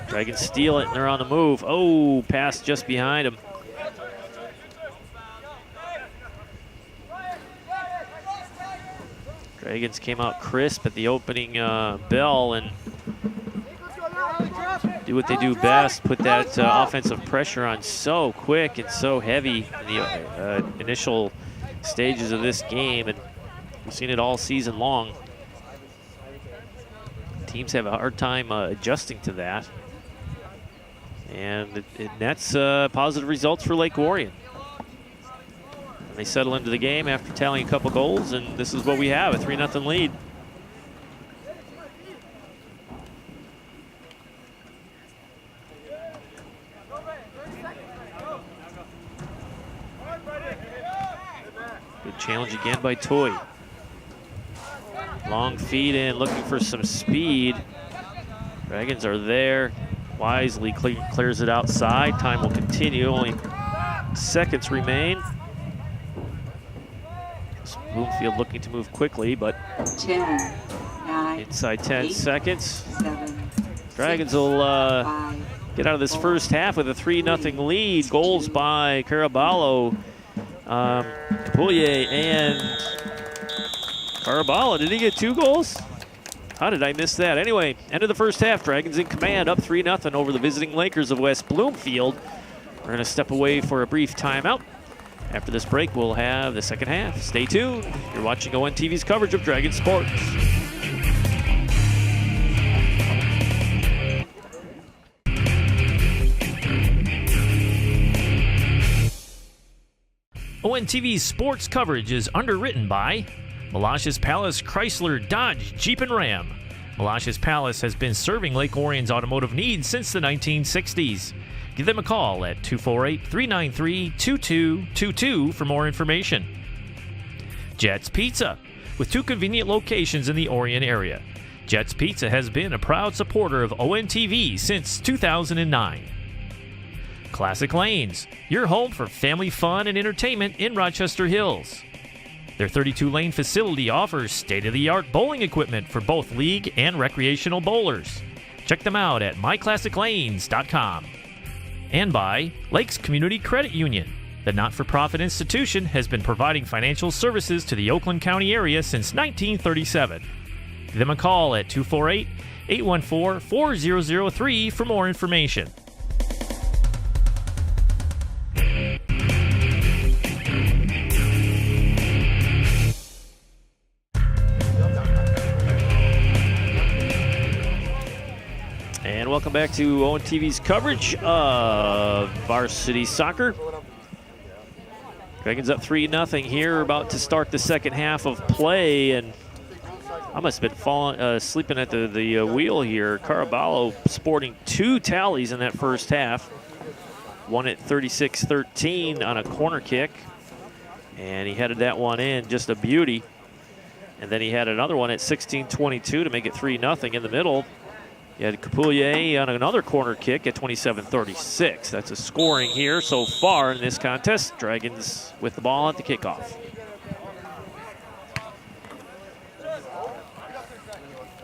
[SPEAKER 1] Dragons steal it and they're on the move. Oh, pass just behind him. Dragons came out crisp at the opening bell and do what they do best, put that offensive pressure on so quick and so heavy in the initial stages of this game, and we've seen it all season long. Teams have a hard time adjusting to that, and it nets positive results for Lake Orion. And they settle into the game after tallying a couple goals, and this is what we have, a 3-0 lead. Good challenge again by Toy. Long feed in, looking for some speed. Dragons are there. Wisely clears it outside. Time will continue. Only seconds remain. Bloomfield looking to move quickly, but
[SPEAKER 2] 10, 9,
[SPEAKER 1] inside 10
[SPEAKER 2] 8,
[SPEAKER 1] seconds.
[SPEAKER 2] 7,
[SPEAKER 1] Dragons
[SPEAKER 2] 6,
[SPEAKER 1] will
[SPEAKER 2] 5,
[SPEAKER 1] get out of this
[SPEAKER 2] 4,
[SPEAKER 1] first half with a 3-0 lead. Goals by Caraballo, Poulier, and Caraballo. Did he get 2 goals? How did I miss that? Anyway, end of the first half. Dragons in command, up 3-0 over the visiting Lakers of West Bloomfield. We're going to step away for a brief timeout. After this break, we'll have the second half. Stay tuned. You're watching ON TV's coverage of Dragon Sports. ON TV's sports coverage is underwritten by Malash's Palace Chrysler Dodge Jeep and Ram. Malash's Palace has been serving Lake Orion's automotive needs since the 1960s. Give them a call at 248-393-2222 for more information. Jets Pizza, with 2 convenient locations in the Orion area. Jets Pizza has been a proud supporter of ON TV since 2009. Classic Lanes, your home for family fun and entertainment in Rochester Hills. Their 32-lane facility offers state-of-the-art bowling equipment for both league and recreational bowlers. Check them out at myclassiclanes.com. And by Lakes Community Credit Union. The not-for-profit institution has been providing financial services to the Oakland County area since 1937. Give them a call at 248-814-4003 for more information. And welcome back to ONTV's coverage of varsity soccer. Dragons up 3-0 here, about to start the second half of play, and I must have been sleeping at the wheel here. Caraballo sporting 2 tallies in that first half. One at 36-13 on a corner kick, and he headed that one in, just a beauty. And then he had another one at 16-22 to make it 3-0 in the middle. You had Capoulier on another corner kick at 27-36. That's a scoring here so far in this contest. Dragons with the ball at the kickoff.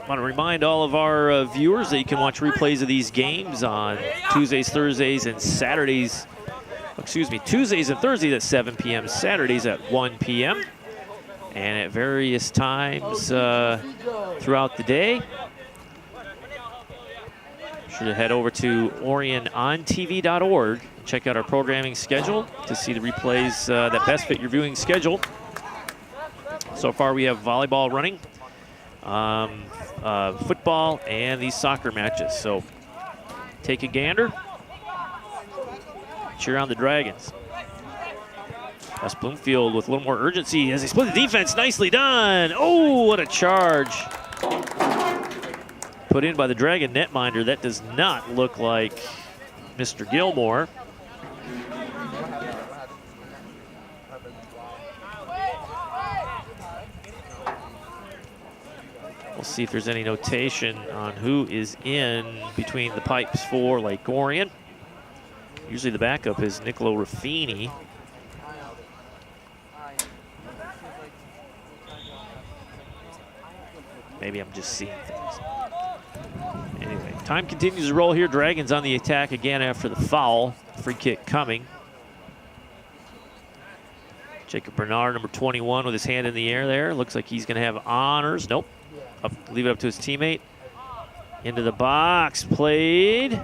[SPEAKER 1] I want to remind all of our viewers that you can watch replays of these games on Tuesdays, Thursdays, and Saturdays. Tuesdays and Thursdays at 7 p.m., Saturdays at 1 p.m., and at various times throughout the day. Should head over to orionontv.org and check out our programming schedule to see the replays that best fit your viewing schedule. So far we have volleyball running, football, and these soccer matches. So take a gander, cheer on the Dragons. West Bloomfield with a little more urgency as they split the defense. Nicely done. Oh, what a charge. Put in by the Dragon netminder. That does not look like Mr. Gilmore. We'll see if there's any notation on who is in between the pipes for Lake Orion. Usually the backup is Niccolo Ruffini. Maybe I'm just seeing things. Anyway, time continues to roll here. Dragons on the attack again after the foul. Free kick coming. Jacob Bernard, number 21, with his hand in the air there. Looks like he's going to have honors. Nope. Leave it up to his teammate. Into the box. Played.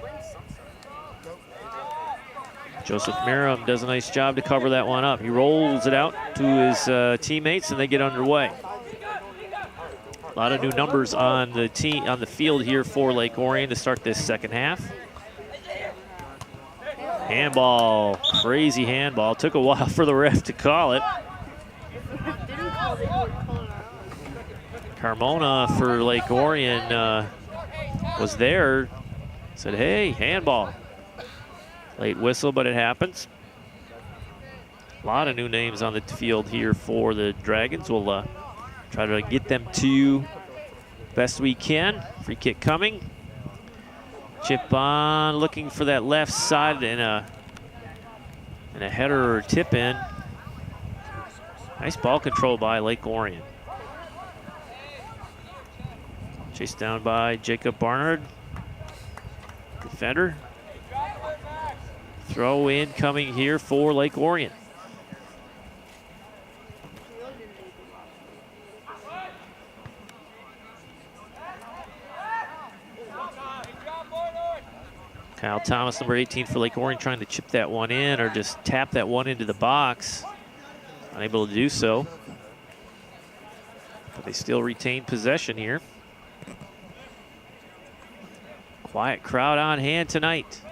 [SPEAKER 1] Joseph Miram does a nice job to cover that one up. He rolls it out to his teammates, and they get underway. A lot of new numbers on the field here for Lake Orion to start this second half. Handball, crazy handball. Took a while for the ref to call it. Carmona for Lake Orion was there. Said, hey, handball. Late whistle, but it happens. A lot of new names on the field here for the Dragons. We'll try to get them to you best we can. Free kick coming. Chip on, looking for that left side and a header or tip in. Nice ball control by Lake Orion. Chased down by Jacob Barnard. Defender. Throw in coming here for Lake Orion. Kyle Thomas, number 18 for Lake Orion, trying to chip that one in or just tap that one into the box. Unable to do so. But they still retain possession here. Quiet crowd on hand tonight.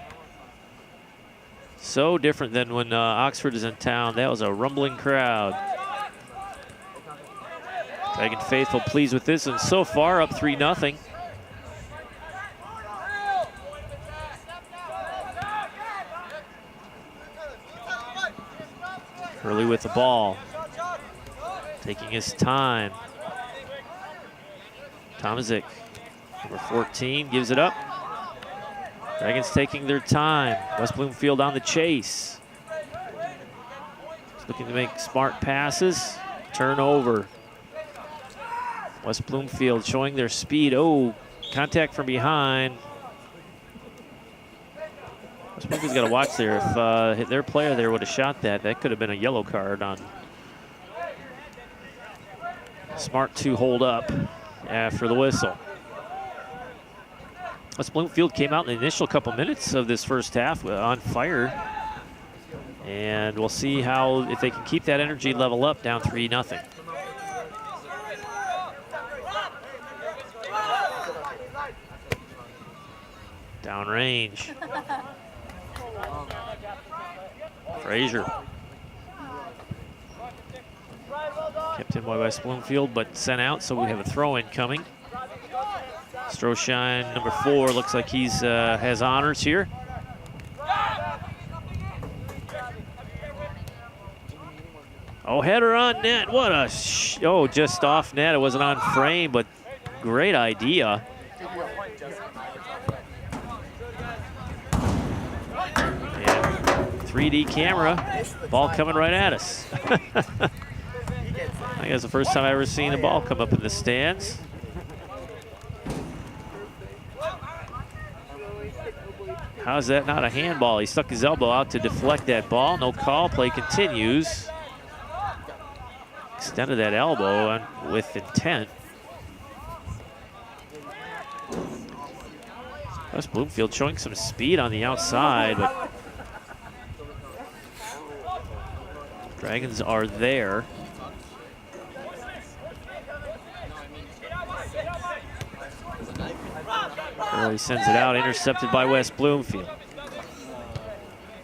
[SPEAKER 1] So different than when Oxford is in town. That was a rumbling crowd. Dragon faithful pleased with this, and so far up 3-0. Early with the ball, taking his time. Tomazic, number 14, gives it up. Dragons taking their time. West Bloomfield on the chase. Looking to make smart passes. Turnover. West Bloomfield showing their speed. Oh, contact from behind. West Bloomfield's got to watch there. If their player there would have shot that, that could have been a yellow card on. Smart to hold up after the whistle. West Bloomfield came out in the initial couple minutes of this first half on fire. And we'll see if they can keep that energy level up, down 3-0. Downrange. Frazier. Kept in by West Bloomfield, but sent out, so we have a throw-in coming. Stroshine, number 4, looks like he's has honors here. Oh, header on net. What a just off net. It wasn't on frame, but great idea. And 3D camera, ball coming right at us. I think that's the first time I've ever seen a ball come up in the stands. How's that not a handball? He stuck his elbow out to deflect that ball. No call. Play continues. Extended that elbow with intent. West Bloomfield showing some speed on the outside, but Dragons are there. Early sends it out, intercepted by West Bloomfield.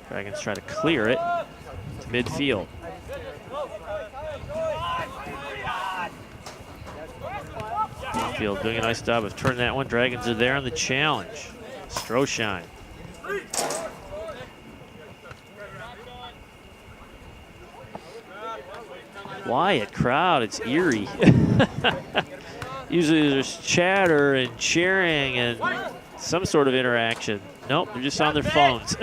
[SPEAKER 1] Dragons try to clear it to midfield. Bloomfield doing a nice job of turning that one. Dragons are there on the challenge. Stroshine. Quiet crowd, it's eerie. Usually there's chatter and cheering and some sort of interaction. Nope, they're just on their phones.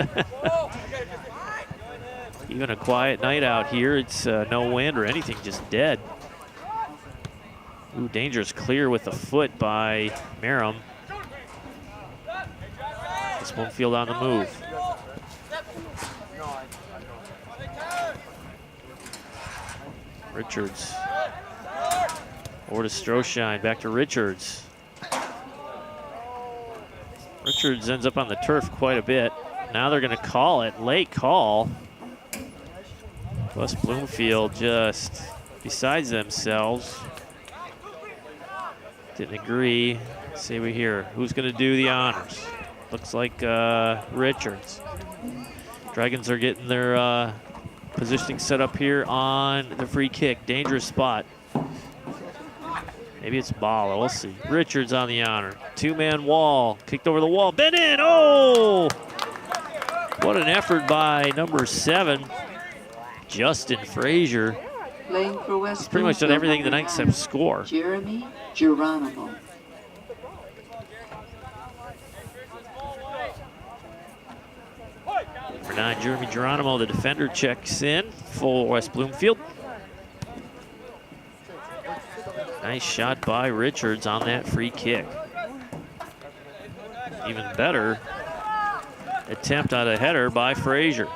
[SPEAKER 1] Even a quiet night out here, it's no wind or anything, just dead. Ooh, dangerous clear with the foot by Merrim. This Bloomfield on the move. Richards. Over to Stroshine, back to Richards. Richards ends up on the turf quite a bit. Now they're going to call it, late call. West Bloomfield just besides themselves. Didn't agree. Let's see over here. Who's going to do the honors? Looks like Richards. Dragons are getting their positioning set up here on the free kick. Dangerous spot. Maybe it's Bala. We'll see. Richards on the honor. Two-man wall. Kicked over the wall. Bent in. Oh! What an effort by number 7, Justin Frazier.
[SPEAKER 2] Playing for West
[SPEAKER 1] He's pretty much done everything tonight except score.
[SPEAKER 2] Jeremy Geronimo.
[SPEAKER 1] Number 9, Jeremy Geronimo, the defender, checks in for West Bloomfield. Nice shot by Richards on that free kick. Even better attempt on a header by Frazier.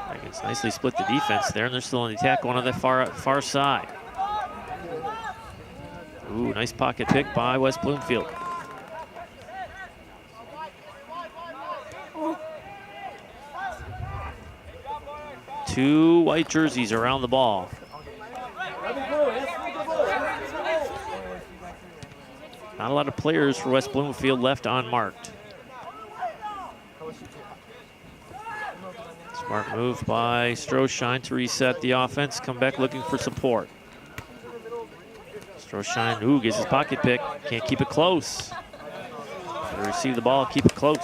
[SPEAKER 1] Dragons nicely split the defense there, and they're still on the attack, going on the far side. Ooh, nice pocket pick by West Bloomfield. Two white jerseys around the ball. Not a lot of players for West Bloomfield left unmarked. Smart move by Stroshine to reset the offense. Come back looking for support. Stroshine, ooh, gets his pocket pick. Can't keep it close. Gotta receive the ball, keep it close.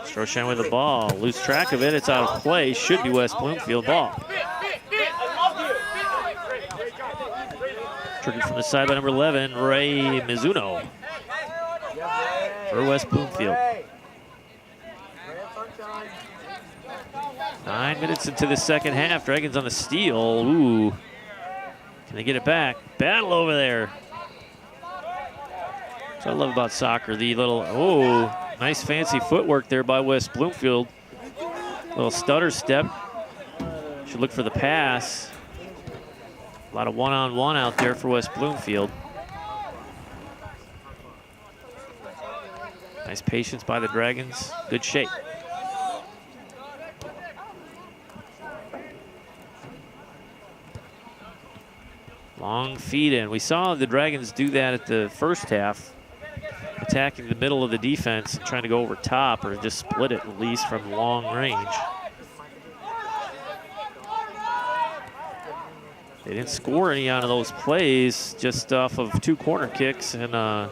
[SPEAKER 1] Stroshine with the ball. Lose track of it. It's out of play. Should be West Bloomfield ball. Triggered from the side by number 11, Ray Mizuno. for West Bloomfield. 9 minutes into the second half. Dragons on the steal. Ooh. Can they get it back? Battle over there. That's what I love about soccer. The little, oh, nice fancy footwork there by West Bloomfield. Little stutter step. Should look for the pass. A lot of one-on-one out there for West Bloomfield. Nice patience by the Dragons. Good shape. Long feed in. We saw the Dragons do that at the first half, attacking the middle of the defense and trying to go over top or just split it at least from long range. They didn't score any out of those plays, just off of 2 corner kicks and a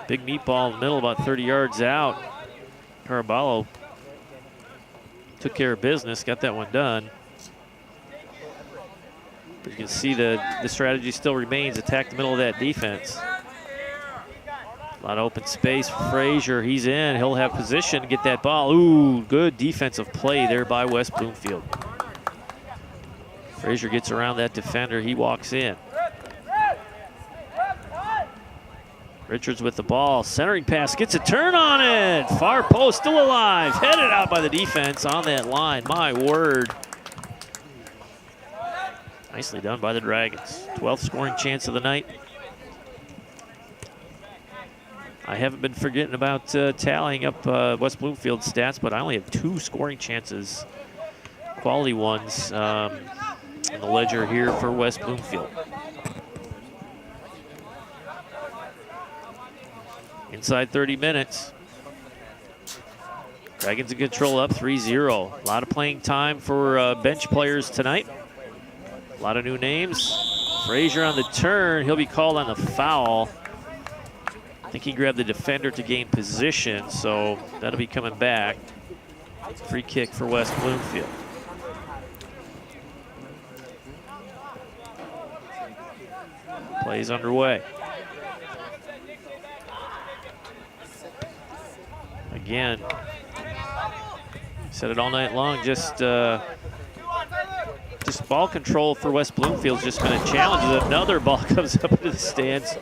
[SPEAKER 1] big meatball in the middle about 30 yards out. Caraballo took care of business, got that one done. But you can see the strategy still remains, attack the middle of that defense. A lot of open space for Frazier. He's in. He'll have position to get that ball. Ooh, good defensive play there by West Bloomfield. Frazier gets around that defender. He walks in. Richards with the ball. Centering pass. Gets a turn on it. Far post still alive. Headed out by the defense on that line. My word. Nicely done by the Dragons. 12th scoring chance of the night. I haven't been forgetting about tallying up West Bloomfield's stats, but I only have 2 scoring chances, quality ones, in the ledger here for West Bloomfield. Inside 30 minutes. Dragons in control up 3-0. A lot of playing time for bench players tonight. A lot of new names. Frazier on the turn. He'll be called on the foul. I think he grabbed the defender to gain position, so that'll be coming back. Free kick for West Bloomfield. Plays underway. Again, said it all night long, just ball control for West Bloomfield's just been a challenge. Another ball comes up into the stands,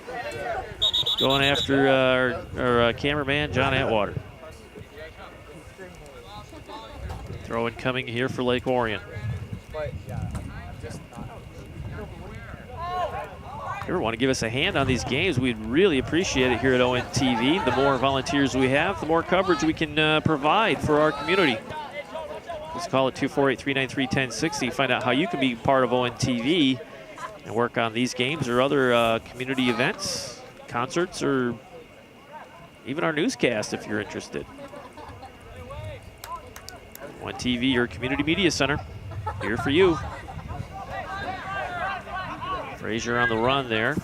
[SPEAKER 1] going after our cameraman, John Atwater. Throw in coming here for Lake Orion. If you ever want to give us a hand on these games, we'd really appreciate it here at ONTV. The more volunteers we have, the more coverage we can provide for our community. Let's call it 248-393-1060. Find out how you can be part of ONTV and work on these games or other community events, concerts, or even our newscast if you're interested. ONTV, your community media center, here for you. Frazier on the run there.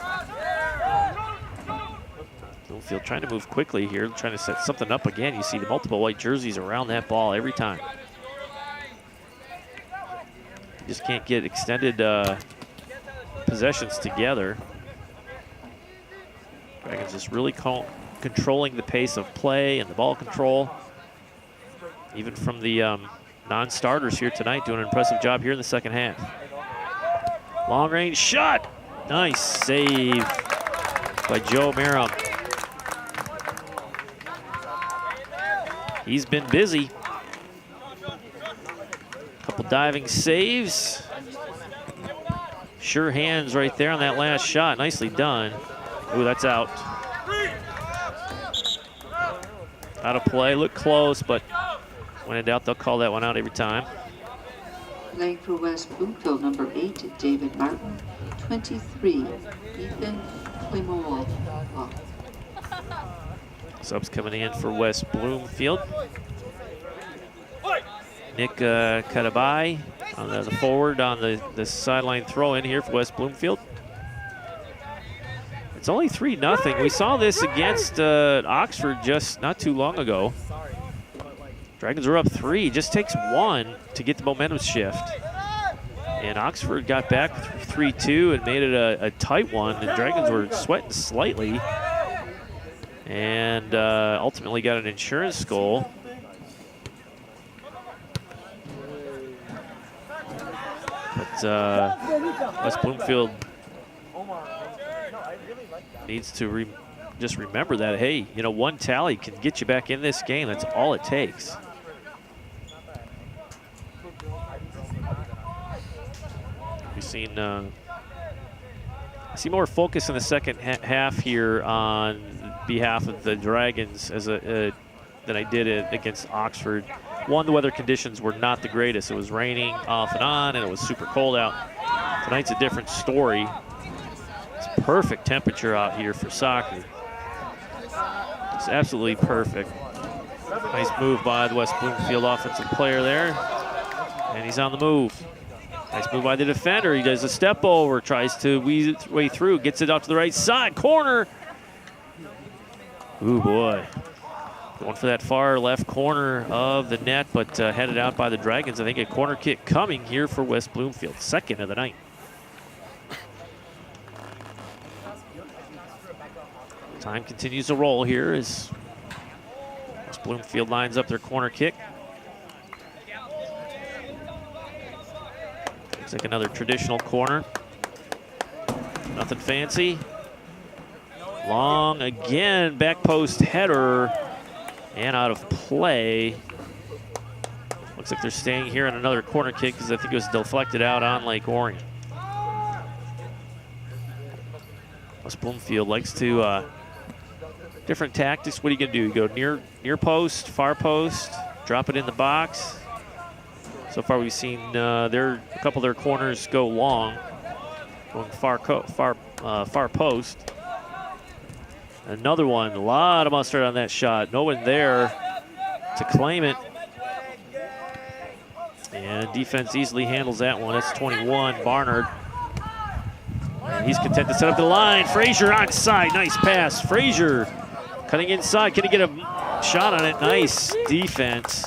[SPEAKER 1] Bloomfield trying to move quickly here, trying to set something up again. You see the multiple white jerseys around that ball every time. You just can't get extended possessions together. Dragons just really controlling the pace of play and the ball control. Even from the non-starters here tonight, doing an impressive job here in the second half. Long range shot. Nice save by Joe Merrim. He's been busy. Couple diving saves. Sure hands right there on that last shot. Nicely done. Ooh, that's out. Out of play. Looked close, but when in doubt, they'll call that one out every time.
[SPEAKER 2] Playing for West Bloomfield, number 8, David Martin. 23, Ethan Clemol.
[SPEAKER 1] Subs coming in for West Bloomfield. Nick Kadabai on the forward on the sideline throw in here for West Bloomfield. It's only 3-0. We saw this against Oxford just not too long ago. Dragons are up 3. Just takes 1 to get the momentum shift. And Oxford got back 3-2 and made it a tight one. And Dragons were sweating slightly. and ultimately got an insurance goal. But West Bloomfield needs to just remember that, hey, you know, one tally can get you back in this game. That's all it takes. We've seen I see more focus in the second half here on behalf of the Dragons than I did against Oxford. One, the weather conditions were not the greatest. It was raining off and on, and it was super cold out. Tonight's a different story. It's perfect temperature out here for soccer. It's absolutely perfect. Nice move by the West Bloomfield offensive player there. And he's on the move. Nice move by the defender. He does a step over, tries to weave his way through, gets it out to the right side, corner. Ooh, boy. Going for that far left corner of the net, but headed out by the Dragons. I think a corner kick coming here for West Bloomfield, second of the night. Time continues to roll here as West Bloomfield lines up their corner kick. Looks like another traditional corner. Nothing fancy. Long again, back post header. And out of play. Looks like they're staying here on another corner kick because I think it was deflected out on Lake Orion. West Bloomfield likes to different tactics. What are you gonna do? You go near post, far post, drop it in the box. So far we've seen a couple of their corners go long, going far post. Another one, a lot of mustard on that shot. No one there to claim it. And defense easily handles that one. That's 21, Barnard. And he's content to set up the line. Frazier onside, nice pass. Frazier cutting inside, can he get a shot on it? Nice defense.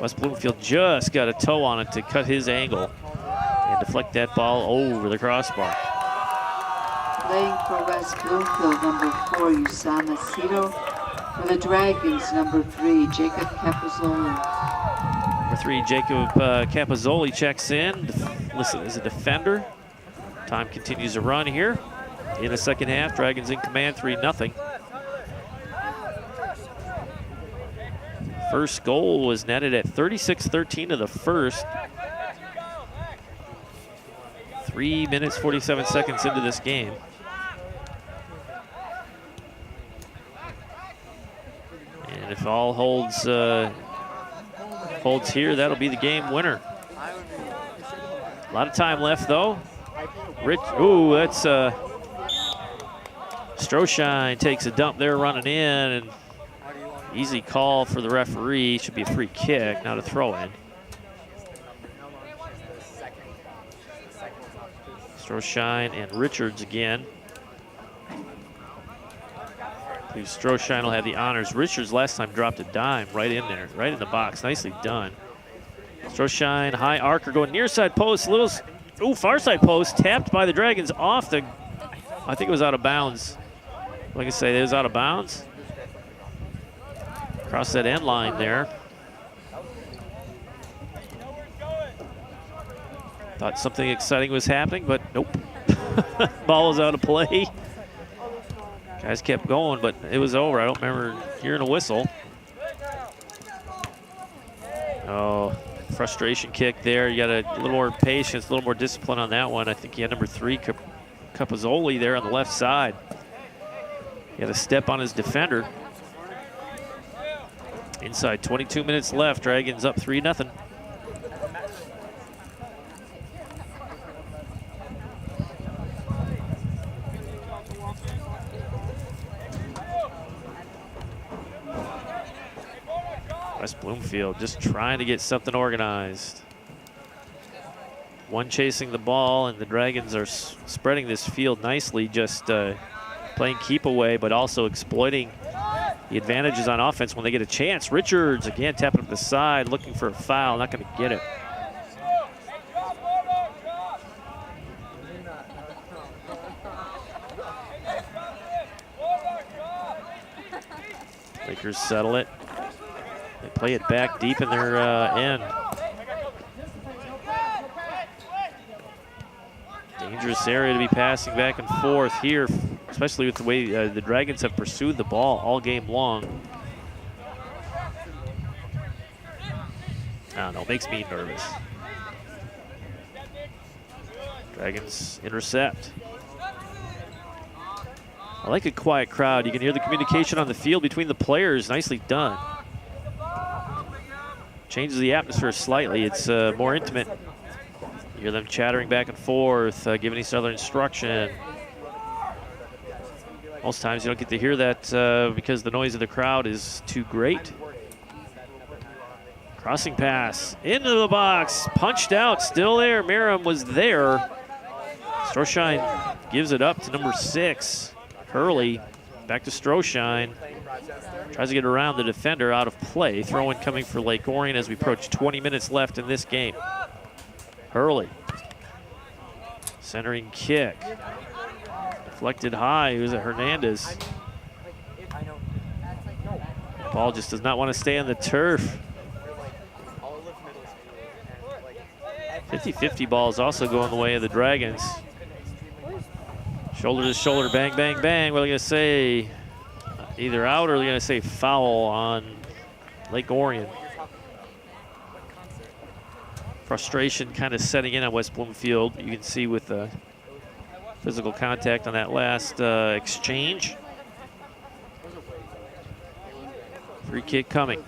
[SPEAKER 1] West Bloomfield just got a toe on it to cut his angle and deflect that ball over the crossbar.
[SPEAKER 2] Playing for West Bloomfield, number 4, Usama Sito. For the Dragons, number 3, Jacob Capozzoli.
[SPEAKER 1] Number 3, Jacob Capozzoli checks in. Listen, as a defender. Time continues to run here. In the second half, Dragons in command, 3-0. First goal was netted at 36-13 of the first. 3 minutes, 47 seconds into this game. And if all holds here, that'll be the game winner. A lot of time left, though. Ooh, that's Stroshine takes a dump there running in, and easy call for the referee. Should be a free kick, not a throw-in. Stroshine and Richards again. I believe Stroshine will have the honors. Richards last time dropped a dime right in there, right in the box. Nicely done. Stroshine, high arcer going near side post. Far side post, tapped by the Dragons off the, I think it was out of bounds. Like I say, it was out of bounds. Across that end line there. Thought something exciting was happening, but nope. Ball was out of play. Guys kept going, but it was over. I don't remember hearing a whistle. Oh, frustration kick there. You got a little more patience, a little more discipline on that one. I think he had number 3, Capozzoli, there on the left side. He had a step on his defender. Inside, 22 minutes left. Dragons up 3-0. West Bloomfield just trying to get something organized. One chasing the ball, and the Dragons are spreading this field nicely, just playing keep away, but also exploiting the advantages on offense when they get a chance. Richards again tapping up the side, looking for a foul, not going to get it. Lakers settle it. They play it back deep in their end. Dangerous area to be passing back and forth here, especially with the way the Dragons have pursued the ball all game long. I don't know, makes me nervous. Dragons intercept. I like a quiet crowd. You can hear the communication on the field between the players. Nicely done. Changes the atmosphere slightly. It's more intimate. You hear them chattering back and forth, giving each other instruction. Most times you don't get to hear that because the noise of the crowd is too great. Crossing pass into the box, punched out, still there. Merrim was there. Stroshine gives it up to number 6. Hurley back to Stroshine. Tries to get around the defender, out of play. Throw-in coming for Lake Orion as we approach 20 minutes left in this game. Hurley. Centering kick. Deflected high. Who's it? Hernandez. Ball just does not want to stay on the turf. 50-50 ball is also going the way of the Dragons. Shoulder to shoulder, bang, bang, bang. What are they going to say? Either out or are they going to say foul on Lake Orion? Frustration kind of setting in on West Bloomfield. You can see with the physical contact on that last exchange. Free kick coming.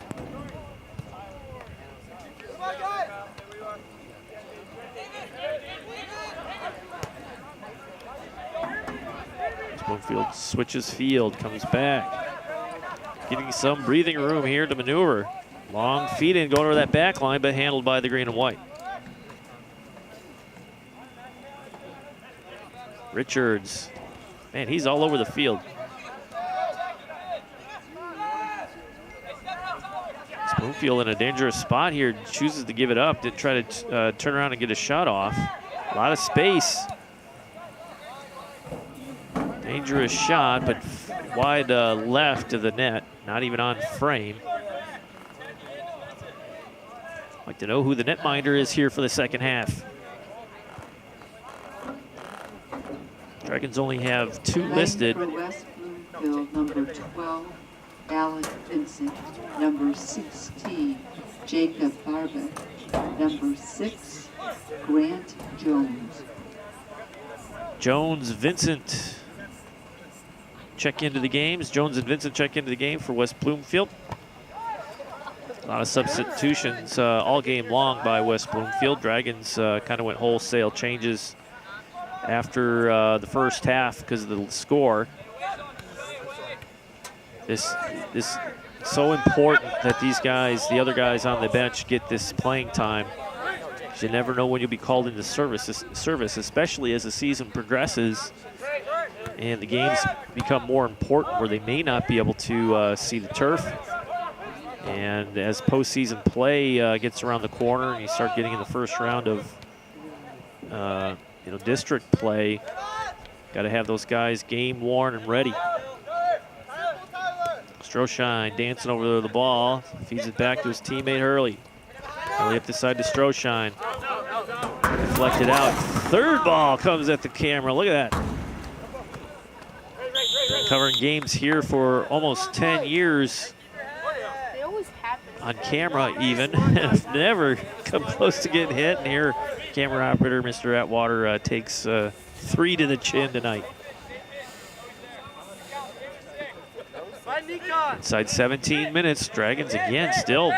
[SPEAKER 1] Bloomfield switches field, comes back. Getting some breathing room here to maneuver. Long feet in, going over that back line, but handled by the green and white. Richards. Man, he's all over the field. Bloomfield in a dangerous spot here. Chooses to give it up. Didn't try to turn around and get a shot off. A lot of space. Dangerous shot, but wide left of the net. Not even on frame. Like to know who the netminder is here for the second half. Dragons only have 2 listed.
[SPEAKER 2] For West Bloomfield, number 12, Alec Vincent. Number 16, Jacob Barbeck. Number 6, Grant Jones.
[SPEAKER 1] Jones, Vincent check into the games. Jones and Vincent check into the game for West Bloomfield. A lot of substitutions all game long by West Bloomfield. Dragons kind of went wholesale changes after the first half because of the score. This so important that these guys, the other guys on the bench, get this playing time. You never know when you'll be called into service, especially as the season progresses and the games become more important where they may not be able to see the turf. And as postseason play gets around the corner and you start getting in the first round of district play, got to have those guys game worn and ready. Stroshine dancing over the ball, feeds it back to his teammate Hurley. Hurley up the side to Stroshine. Deflected out. Third ball comes at the camera. Look at that. Been covering games here for almost 10 years. On camera even. Have never come close to getting hit. And here, camera operator Mr. Atwater takes 3 to the chin tonight. Inside 17 minutes, Dragons again still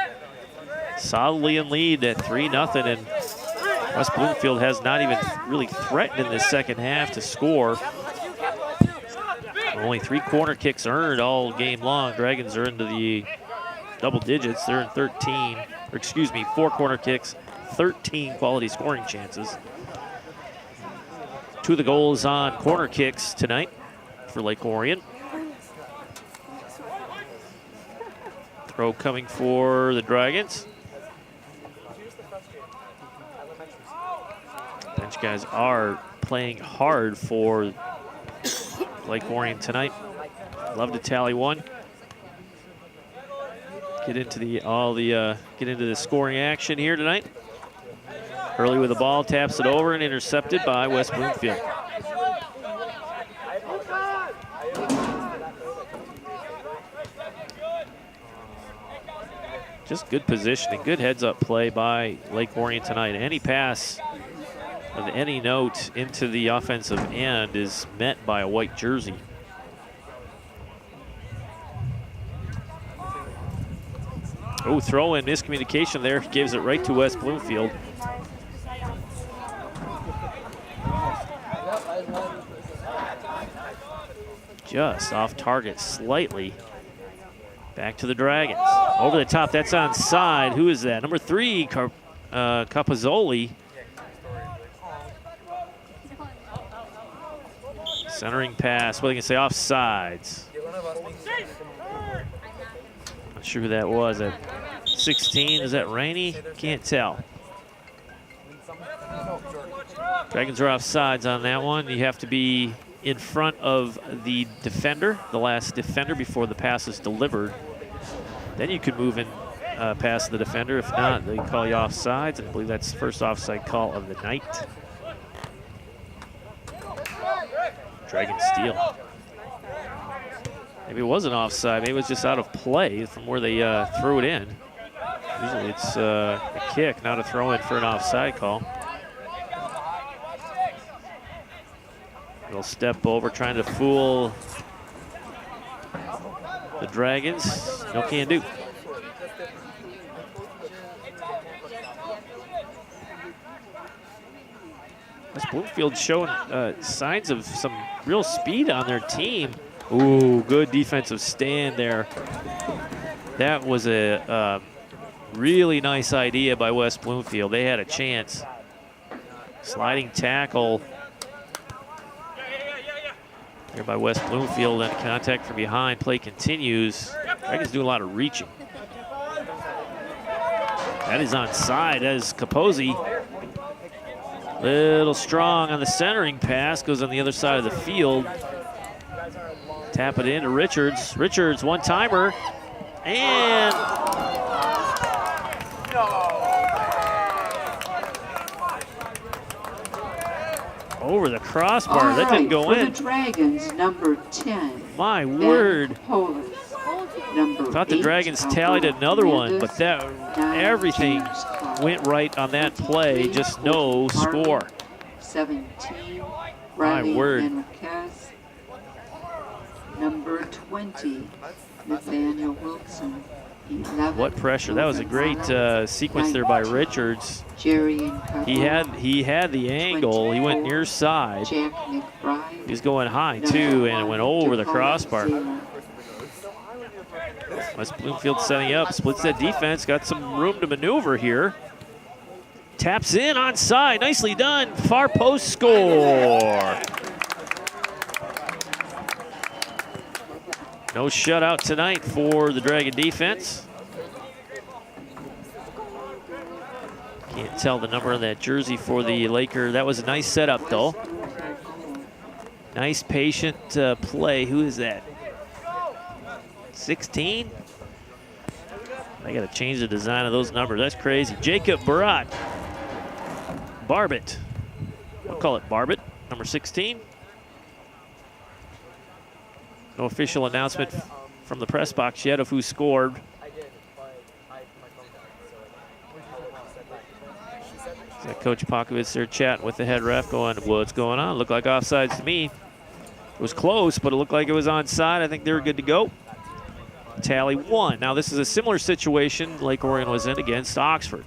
[SPEAKER 1] solidly in lead at 3-0, and West Bloomfield has not even really threatened in the second half to score. Only 3 corner kicks earned all game long. Dragons are into the double digits. They're in 13, or excuse me, 4 corner kicks, 13 quality scoring chances. 2 of the goals on corner kicks tonight for Lake Orion. Throw coming for the Dragons. Bench guys are playing hard for Lake Orion tonight. Love to tally one. get into the scoring action here tonight. Hurley with the ball, taps it over and intercepted by West Bloomfield. Just good positioning, good heads-up play by Lake Orion tonight. Any pass of any note into the offensive end is met by a white jersey. Oh, throw in, miscommunication there, gives it right to West Bloomfield. Just off target slightly. Back to the Dragons. Over the top, that's onside. Who is that? Number 3, Capozzoli. Centering pass, what do you say, offsides. Not sure who that was. At 16, is that Rainey? Can't tell. Dragons are offsides on that one. You have to be in front of the defender, the last defender, before the pass is delivered. Then you could move in past the defender. If not, they call you offsides. I believe that's the first offside call of the night. Dragon steal. Maybe it wasn't offside. Maybe it was just out of play from where they threw it in. Usually it's a kick, not a throw in for an offside call. Little step over, trying to fool the Dragons. No can do. West Bloomfield showing signs of some real speed on their team. Ooh, good defensive stand there. That was a really nice idea by West Bloomfield. They had a chance. Sliding tackle here by West Bloomfield, and contact from behind. Play continues. Dragons do a lot of reaching. That is onside. That is Capozzi. Little strong on the centering pass. Goes on the other side of the field. Tap it into Richards. Richards, one-timer. And over the crossbar. That didn't go in.
[SPEAKER 2] For the Dragons, number 10.
[SPEAKER 1] My word.
[SPEAKER 2] Number
[SPEAKER 1] Thought the
[SPEAKER 2] 8,
[SPEAKER 1] Dragons tallied another one, but that everything went right on that play. Just no score.
[SPEAKER 2] 17.
[SPEAKER 1] My word.
[SPEAKER 2] Enriquez. Number 20. Nathaniel Wilson. 11.
[SPEAKER 1] What pressure. That was a great sequence there by Richards.
[SPEAKER 2] Jerry and
[SPEAKER 1] He had the angle. He went near side.
[SPEAKER 2] Jack McBride.
[SPEAKER 1] He's going high too, and it went over the crossbar. West Bloomfield setting up, splits that defense, got some room to maneuver here. Taps in onside, nicely done. Far post score. No shutout tonight for the Dragon defense. Can't tell the number on that jersey for the Laker. That was a nice setup though. Nice patient play. Who is that? 16? I gotta change the design of those numbers. That's crazy. Jacob Barat. Barbit. We'll call it Barbit, number 16. No official announcement from the press box yet of who scored. Coach Pokovich there chatting with the head ref going, what's going on? Looked like offsides to me. It was close, but it looked like it was onside. I think they were good to go. Tally 1. Now this is a similar situation Lake Orion was in against Oxford.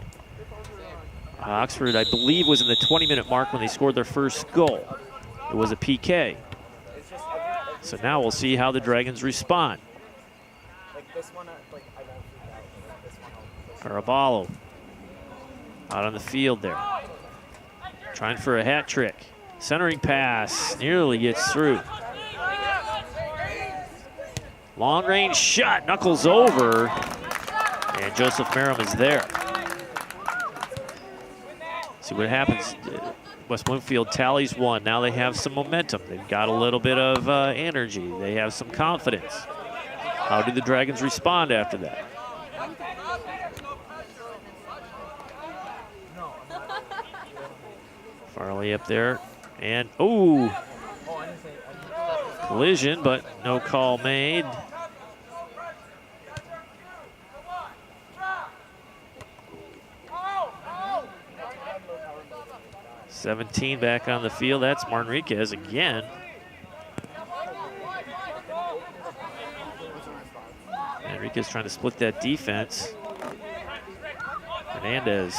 [SPEAKER 1] Oxford, I believe, was in the 20-minute mark when they scored their first goal. It was a PK. So now we'll see how the Dragons respond. Caraballo out on the field there. Trying for a hat trick. Centering pass, nearly gets through. Long range shot, knuckles over, and Joseph Merrim is there. See what happens. West Bloomfield tallies 1. Now they have some momentum. They've got a little bit of energy. They have some confidence. How do the Dragons respond after that? Farley up there. And, ooh, collision, but no call made. "17 back on the field. That's Manriquez again. Manriquez trying to split that defense. Hernandez.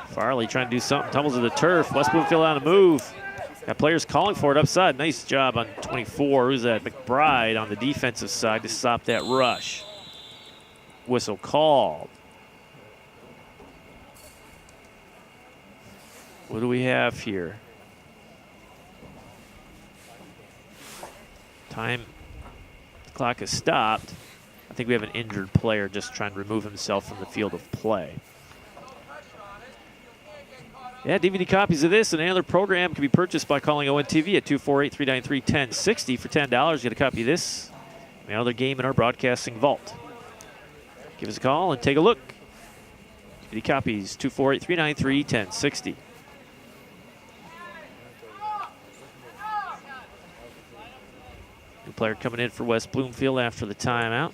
[SPEAKER 1] Farley trying to do something, tumbles to the turf. West Bloomfield on the move. Got players calling for it upside. Nice job on 24. Who's that? McBride on the defensive side to stop that rush. Whistle called. What do we have here? Time, the clock has stopped. I think we have an injured player just trying to remove himself from the field of play. Yeah, DVD copies of this and any other program can be purchased by calling ONTV at 248-393-1060 for $10. Get a copy of this and another game in our broadcasting vault. Give us a call and take a look. DVD copies, 248-393-1060. New player coming in for West Bloomfield after the timeout.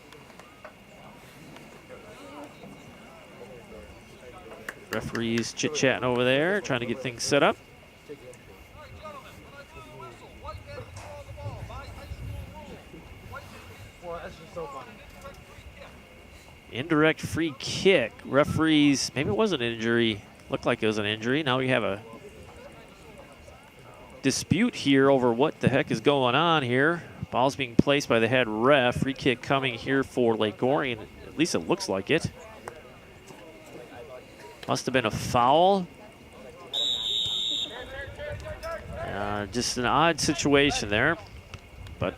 [SPEAKER 1] Referees chit-chatting over there, trying to get things set up. Indirect free kick. Referees, maybe it was an injury. Looked like it was an injury. Now we have a dispute here over what the heck is going on here. Ball's being placed by the head ref. Free kick coming here for Lake Orion. At least it looks like it. Must have been a foul. Just an odd situation there. But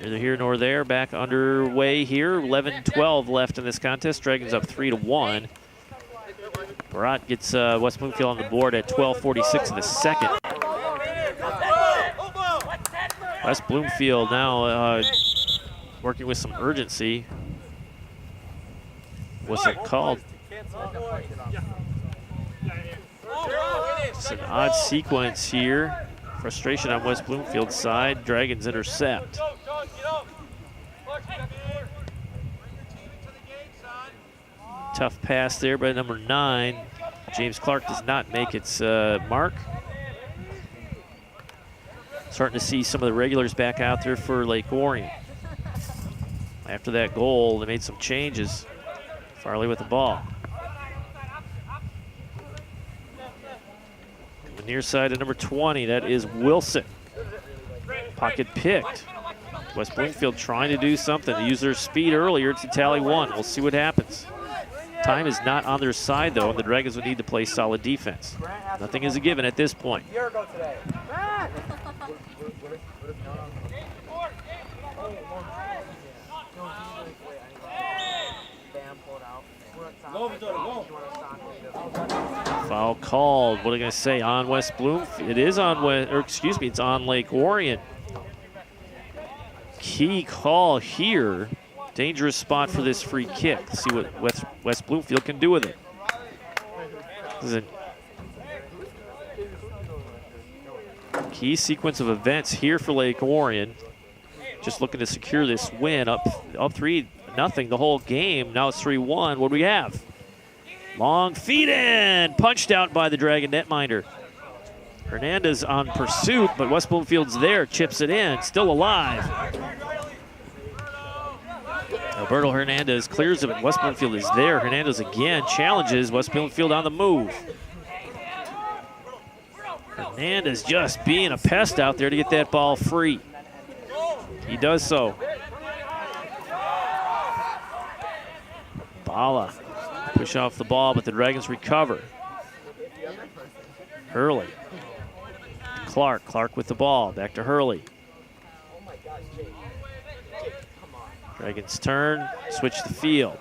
[SPEAKER 1] neither here nor there. Back underway here. 11-12 left in this contest. Dragons up 3-1. Barat gets West Bloomfield on the board at 12:46 in the second. West Bloomfield now working with some urgency. What's it called? It's an odd sequence here. Frustration on West Bloomfield's side. Dragons intercept. Tough pass there by number 9. James Clark does not make its mark. Starting to see some of the regulars back out there for Lake Orion. After that goal, they made some changes. Farley with the ball. The near side of number 20, that is Wilson. Pocket picked. West Bloomfield trying to do something to use their speed earlier to tally 1. We'll see what happens. Time is not on their side, though, and the Dragons would need to play solid defense. Nothing is a given at this point. Foul called. What are they going to say? On West Bloomfield. It is on West, or excuse me, it's on Lake Orion. Key call here. Dangerous spot for this free kick. Let's see what West Bloomfield can do with it. This is a key sequence of events here for Lake Orion. Just looking to secure this win. Up 3-0 the whole game. Now it's 3-1. What do we have? Long feed in. Punched out by the Dragon netminder. Hernandez on pursuit, but West Bloomfield's there. Chips it in. Still alive. Alberto Hernandez clears of it. West Bloomfield is there. Hernandez again challenges West Bloomfield on the move. Hernandez just being a pest out there to get that ball free. He does so. Bala push off the ball, but the Dragons recover. Hurley. Clark with the ball. Back to Hurley. Dragons turn, switch the field.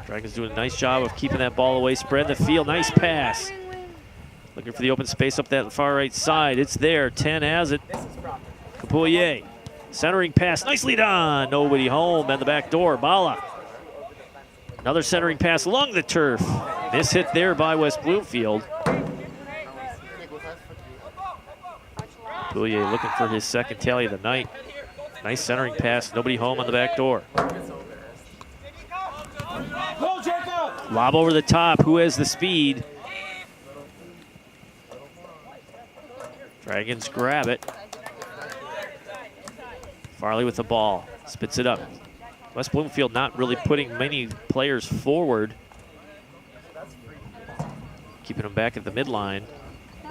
[SPEAKER 1] Dragons doing a nice job of keeping that ball away, spread the field, nice pass. Looking for the open space up that far right side. It's there, 10 has it. Capoulier Centering pass, nicely done. Nobody home and the back door. Bala. Another centering pass along the turf. Miss hit there by West Bloomfield. Bouillet looking for his second tally of the night. Nice centering pass, nobody home on the back door. Lob over the top, who has the speed? Dragons grab it. Farley with the ball, spits it up. West Bloomfield not really putting many players forward. Keeping them back at the midline.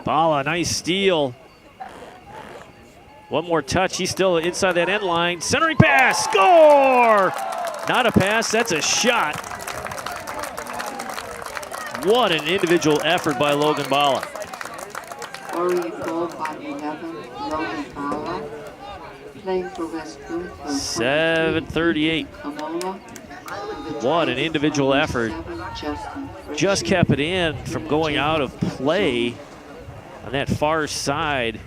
[SPEAKER 1] Bala, nice steal. One more touch, he's still inside that end line. Centering pass, score! Not a pass, that's a shot. What an individual effort by Logan Bala.
[SPEAKER 2] Orion goal by 11, Logan Bala. Playing for West Bloomfield.
[SPEAKER 1] 7:38. What an individual effort. Just kept it in from going out of play on that far side.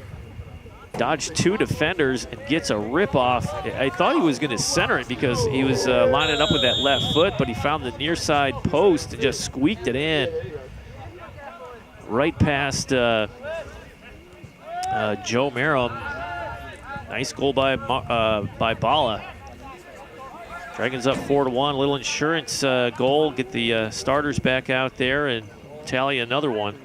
[SPEAKER 1] Dodged two defenders and gets a rip-off. I thought he was going to center it because he was lining up with that left foot, but he found the near side post and just squeaked it in. Right past Joe Merrim. Nice goal by Bala. Dragons up 4-1. Little insurance goal. Get the starters back out there and tally another one.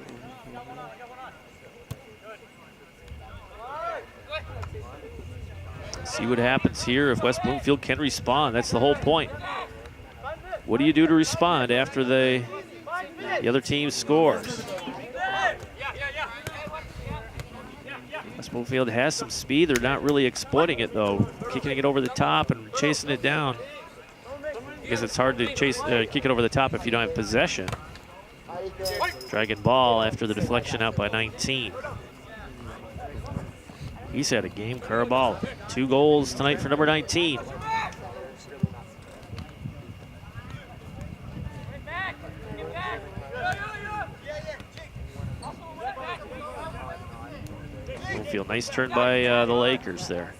[SPEAKER 1] See what happens here if West Bloomfield can respond. That's the whole point. What do you do to respond after the other team scores? West Bloomfield has some speed. They're not really exploiting it, though. Kicking it over the top and chasing it down. Because it's hard to kick it over the top if you don't have possession. Dragon ball after the deflection out by 19. He's had a game, Carabal. 2 goals tonight for number 19. Bloomfield, nice turn by the Lakers there.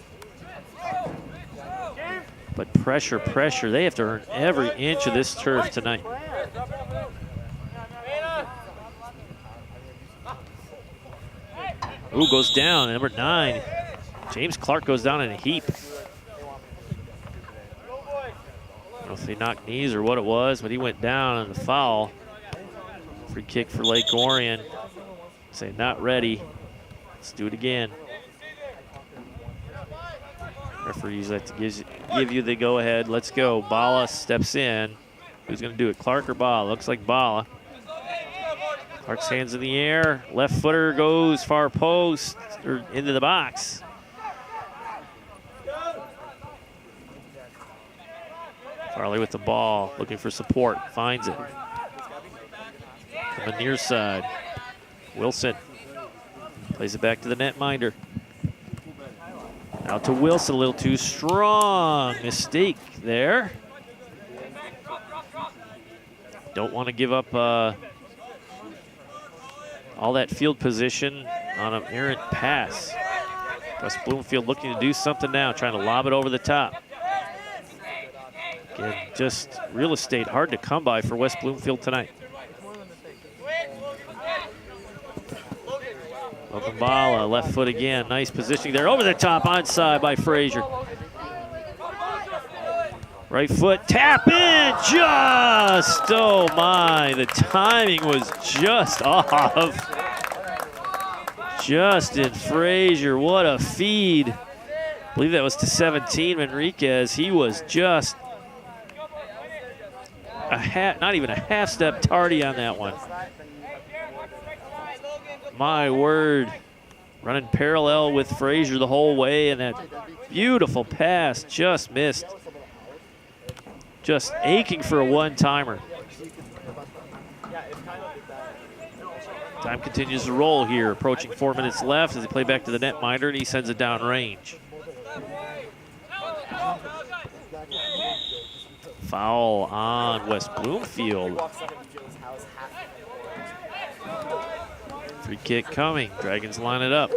[SPEAKER 1] But pressure, pressure. They have to earn every inch of this turf tonight. Ooh, goes down, number 9. James Clark goes down in a heap. I don't know if he knocked knees or what it was, but he went down on the foul. Free kick for Lake Orion. Say, not ready. Let's do it again. Referees like to give you the go-ahead. Let's go. Bala steps in. Who's going to do it, Clark or Bala? Looks like Bala. Clark's hands in the air. Left footer goes far post or into the box. Farley with the ball, looking for support. Finds it. From the near side. Wilson plays it back to the netminder. Out to Wilson, a little too strong. Mistake there. Don't want to give up all that field position on an errant pass. West Bloomfield looking to do something now, trying to lob it over the top. Again, just real estate hard to come by for West Bloomfield tonight. Bala, left foot again. Nice positioning there. Over the top, onside by Frazier. Right foot, tap in, just, oh my, the timing was just off. Justin Frazier, what a feed. I believe that was to 17, Manriquez. He was just not even a half step tardy on that one. My word, running parallel with Frazier the whole way, and that beautiful pass just missed. Just aching for a one-timer. Time continues to roll here, approaching 4 minutes left as they play back to the netminder, and he sends it down range. Foul on West Bloomfield. Free kick coming. Dragons line it up.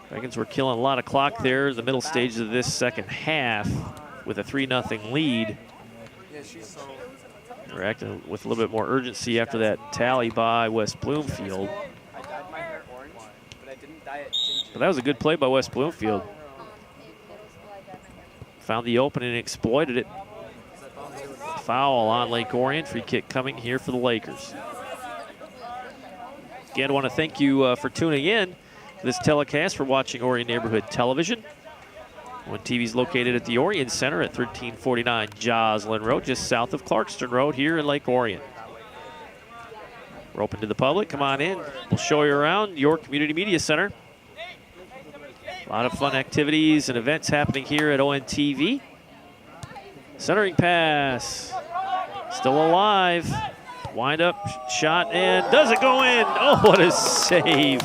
[SPEAKER 1] Dragons were killing a lot of clock there in the middle stages of this second half with a 3-0 lead. They're acting with a little bit more urgency after that tally by West Bloomfield. But that was a good play by West Bloomfield. Found the opening and exploited it. Foul on Lake Orion. Free kick coming here for the Lakers. Again, I want to thank you for tuning in to this telecast, for watching Orion Neighborhood Television. One TV is located at the Orion Center at 1349 Joslyn Road, just south of Clarkston Road here in Lake Orion. We're open to the public. Come on in. We'll show you around your community media center. A lot of fun activities and events happening here at ONTV. Centering pass. Still alive. Wind up shot, and does it go in? Oh, what a save.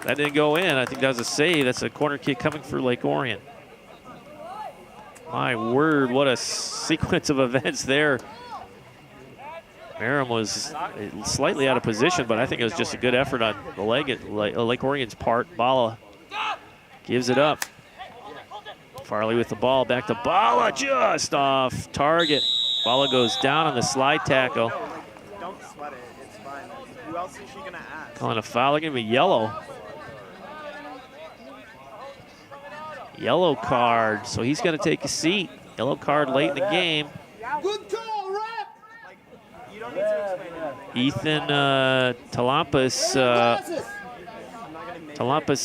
[SPEAKER 1] That didn't go in. I think that was a save. That's a corner kick coming for Lake Orion. My word, what a sequence of events there. Merrim was slightly out of position, but I think it was just a good effort on the Lake Orion's part. Bala gives it up. Farley with the ball, back to Bala, just off target. Bala goes down on the slide tackle.
[SPEAKER 3] Don't sweat it, it's fine. Who else is she gonna ask?
[SPEAKER 1] Calling a foul, they're gonna be yellow. Yellow card, so he's gonna take a seat. Yellow card late in the game.
[SPEAKER 3] Good call, ref! Like, you don't need to explain anything.
[SPEAKER 1] Ethan Talampas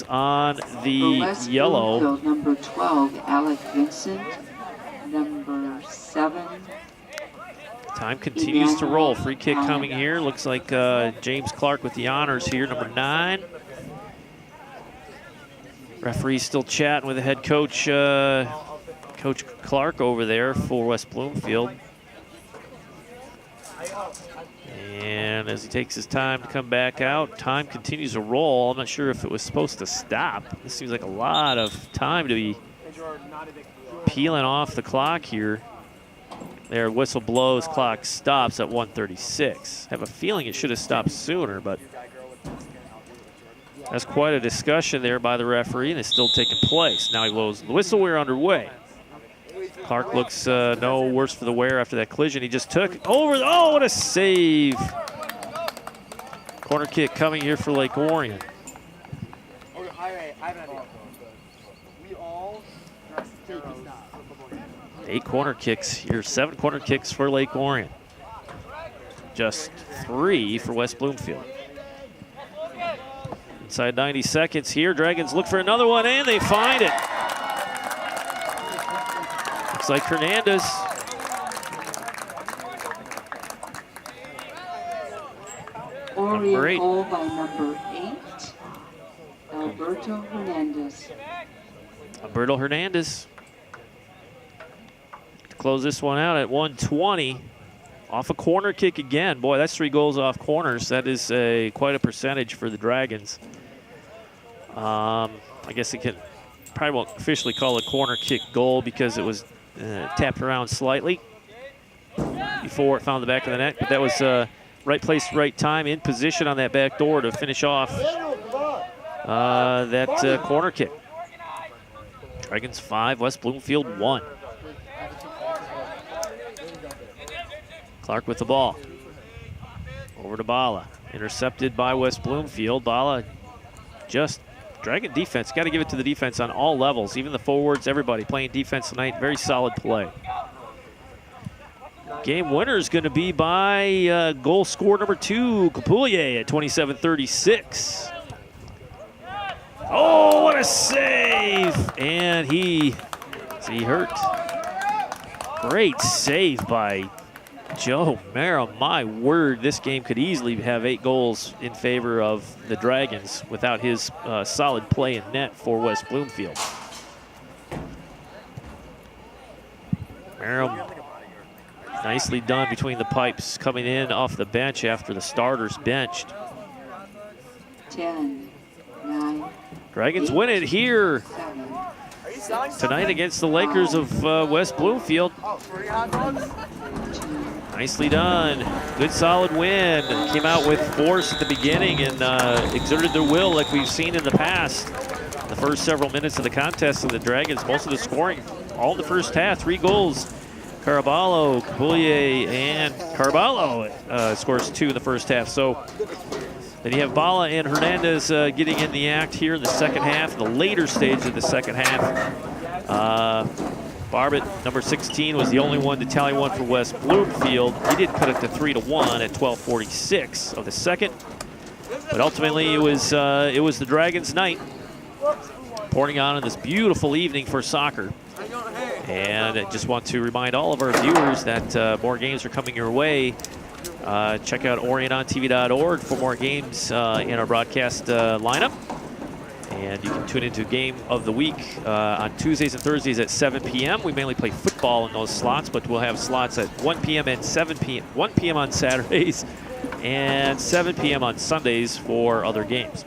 [SPEAKER 1] on the
[SPEAKER 2] West
[SPEAKER 1] yellow.
[SPEAKER 2] Bloomfield, number 12, Alec Vincent. Number 7.
[SPEAKER 1] Time continues to roll. Free kick coming here. Looks like James Clark with the honors here, number 9. Referee still chatting with the head coach, Coach Clark over there for West Bloomfield. And as he takes his time to come back out, time continues to roll. I'm not sure if it was supposed to stop. This seems like a lot of time to be peeling off the clock here. There, whistle blows, clock stops at 1:36. Have a feeling it should have stopped sooner, but that's quite a discussion there by the referee, and it's still taking place. Now he blows the whistle, we're underway. Clark looks no worse for the wear after that collision he just took. Over, oh, what a save. Corner kick coming here for Lake Orion.
[SPEAKER 3] We all
[SPEAKER 1] 8 corner kicks here, 7 corner kicks for Lake Orion. Just 3 for West Bloomfield. Inside 90 seconds here, Dragons look for another one, and they find it. Looks like Hernandez.
[SPEAKER 2] Orion goal by number 8, Alberto Hernandez.
[SPEAKER 1] Alberto Hernandez to close this one out at 1:20. Off a corner kick again. Boy, that's 3 goals off corners. That is quite a percentage for the Dragons. I guess it probably won't officially call it a corner kick goal because it was tapped around slightly before it found the back of the net. But that was right place, right time, in position on that back door to finish off that corner kick. Dragons 5, West Bloomfield 1. Clark with the ball. Over to Bala. Intercepted by West Bloomfield. Bala just Dragon defense. Got to give it to the defense on all levels. Even the forwards, everybody playing defense tonight. Very solid play. Game winner is going to be by goal scorer number 2, Capoulier at 27:36. Oh, what a save! And he hurt. Great save by Joe Merrim. My word, this game could easily have 8 goals in favor of the Dragons without his solid play in net for West Bloomfield. Merrim, nicely done between the pipes, coming in off the bench after the starters benched.
[SPEAKER 2] 10, 9.
[SPEAKER 1] Dragons win it here
[SPEAKER 2] 7,
[SPEAKER 1] tonight against the Lakers of West Bloomfield.
[SPEAKER 2] 2,
[SPEAKER 1] Nicely done. Good solid win. Came out with force at the beginning and exerted their will like we've seen in the past. The first several minutes of the contest of the Dragons, most of the scoring all in the first half. 3 goals. Caraballo, Capullier, and Caraballo scores 2 in the first half. So then you have Bala and Hernandez getting in the act here in the second half, the later stage of the second half. Barbet, number 16, was the only one to tally one for West Bloomfield. He did cut it to 3-1 at 12:46 of the second. But ultimately, it was the Dragons' night, pouring on in this beautiful evening for soccer. And I just want to remind all of our viewers that more games are coming your way. Check out orientontv.org for more games in our broadcast lineup. And you can tune into Game of the Week on Tuesdays and Thursdays at 7 p.m. We mainly play football in those slots, but we'll have slots at 1 p.m. and 7 p.m. 1 p.m. on Saturdays and 7 p.m. on Sundays for other games.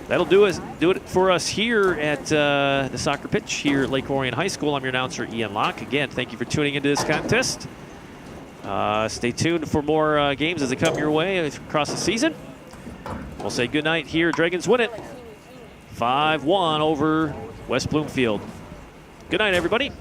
[SPEAKER 1] That'll do it for us here at the soccer pitch here at Lake Orion High School. I'm your announcer, Ian Locke. Again, thank you for tuning into this contest. Stay tuned for more games as they come your way across the season. We'll say goodnight here. Dragons win it 5-1 over West Bloomfield. Good night, everybody.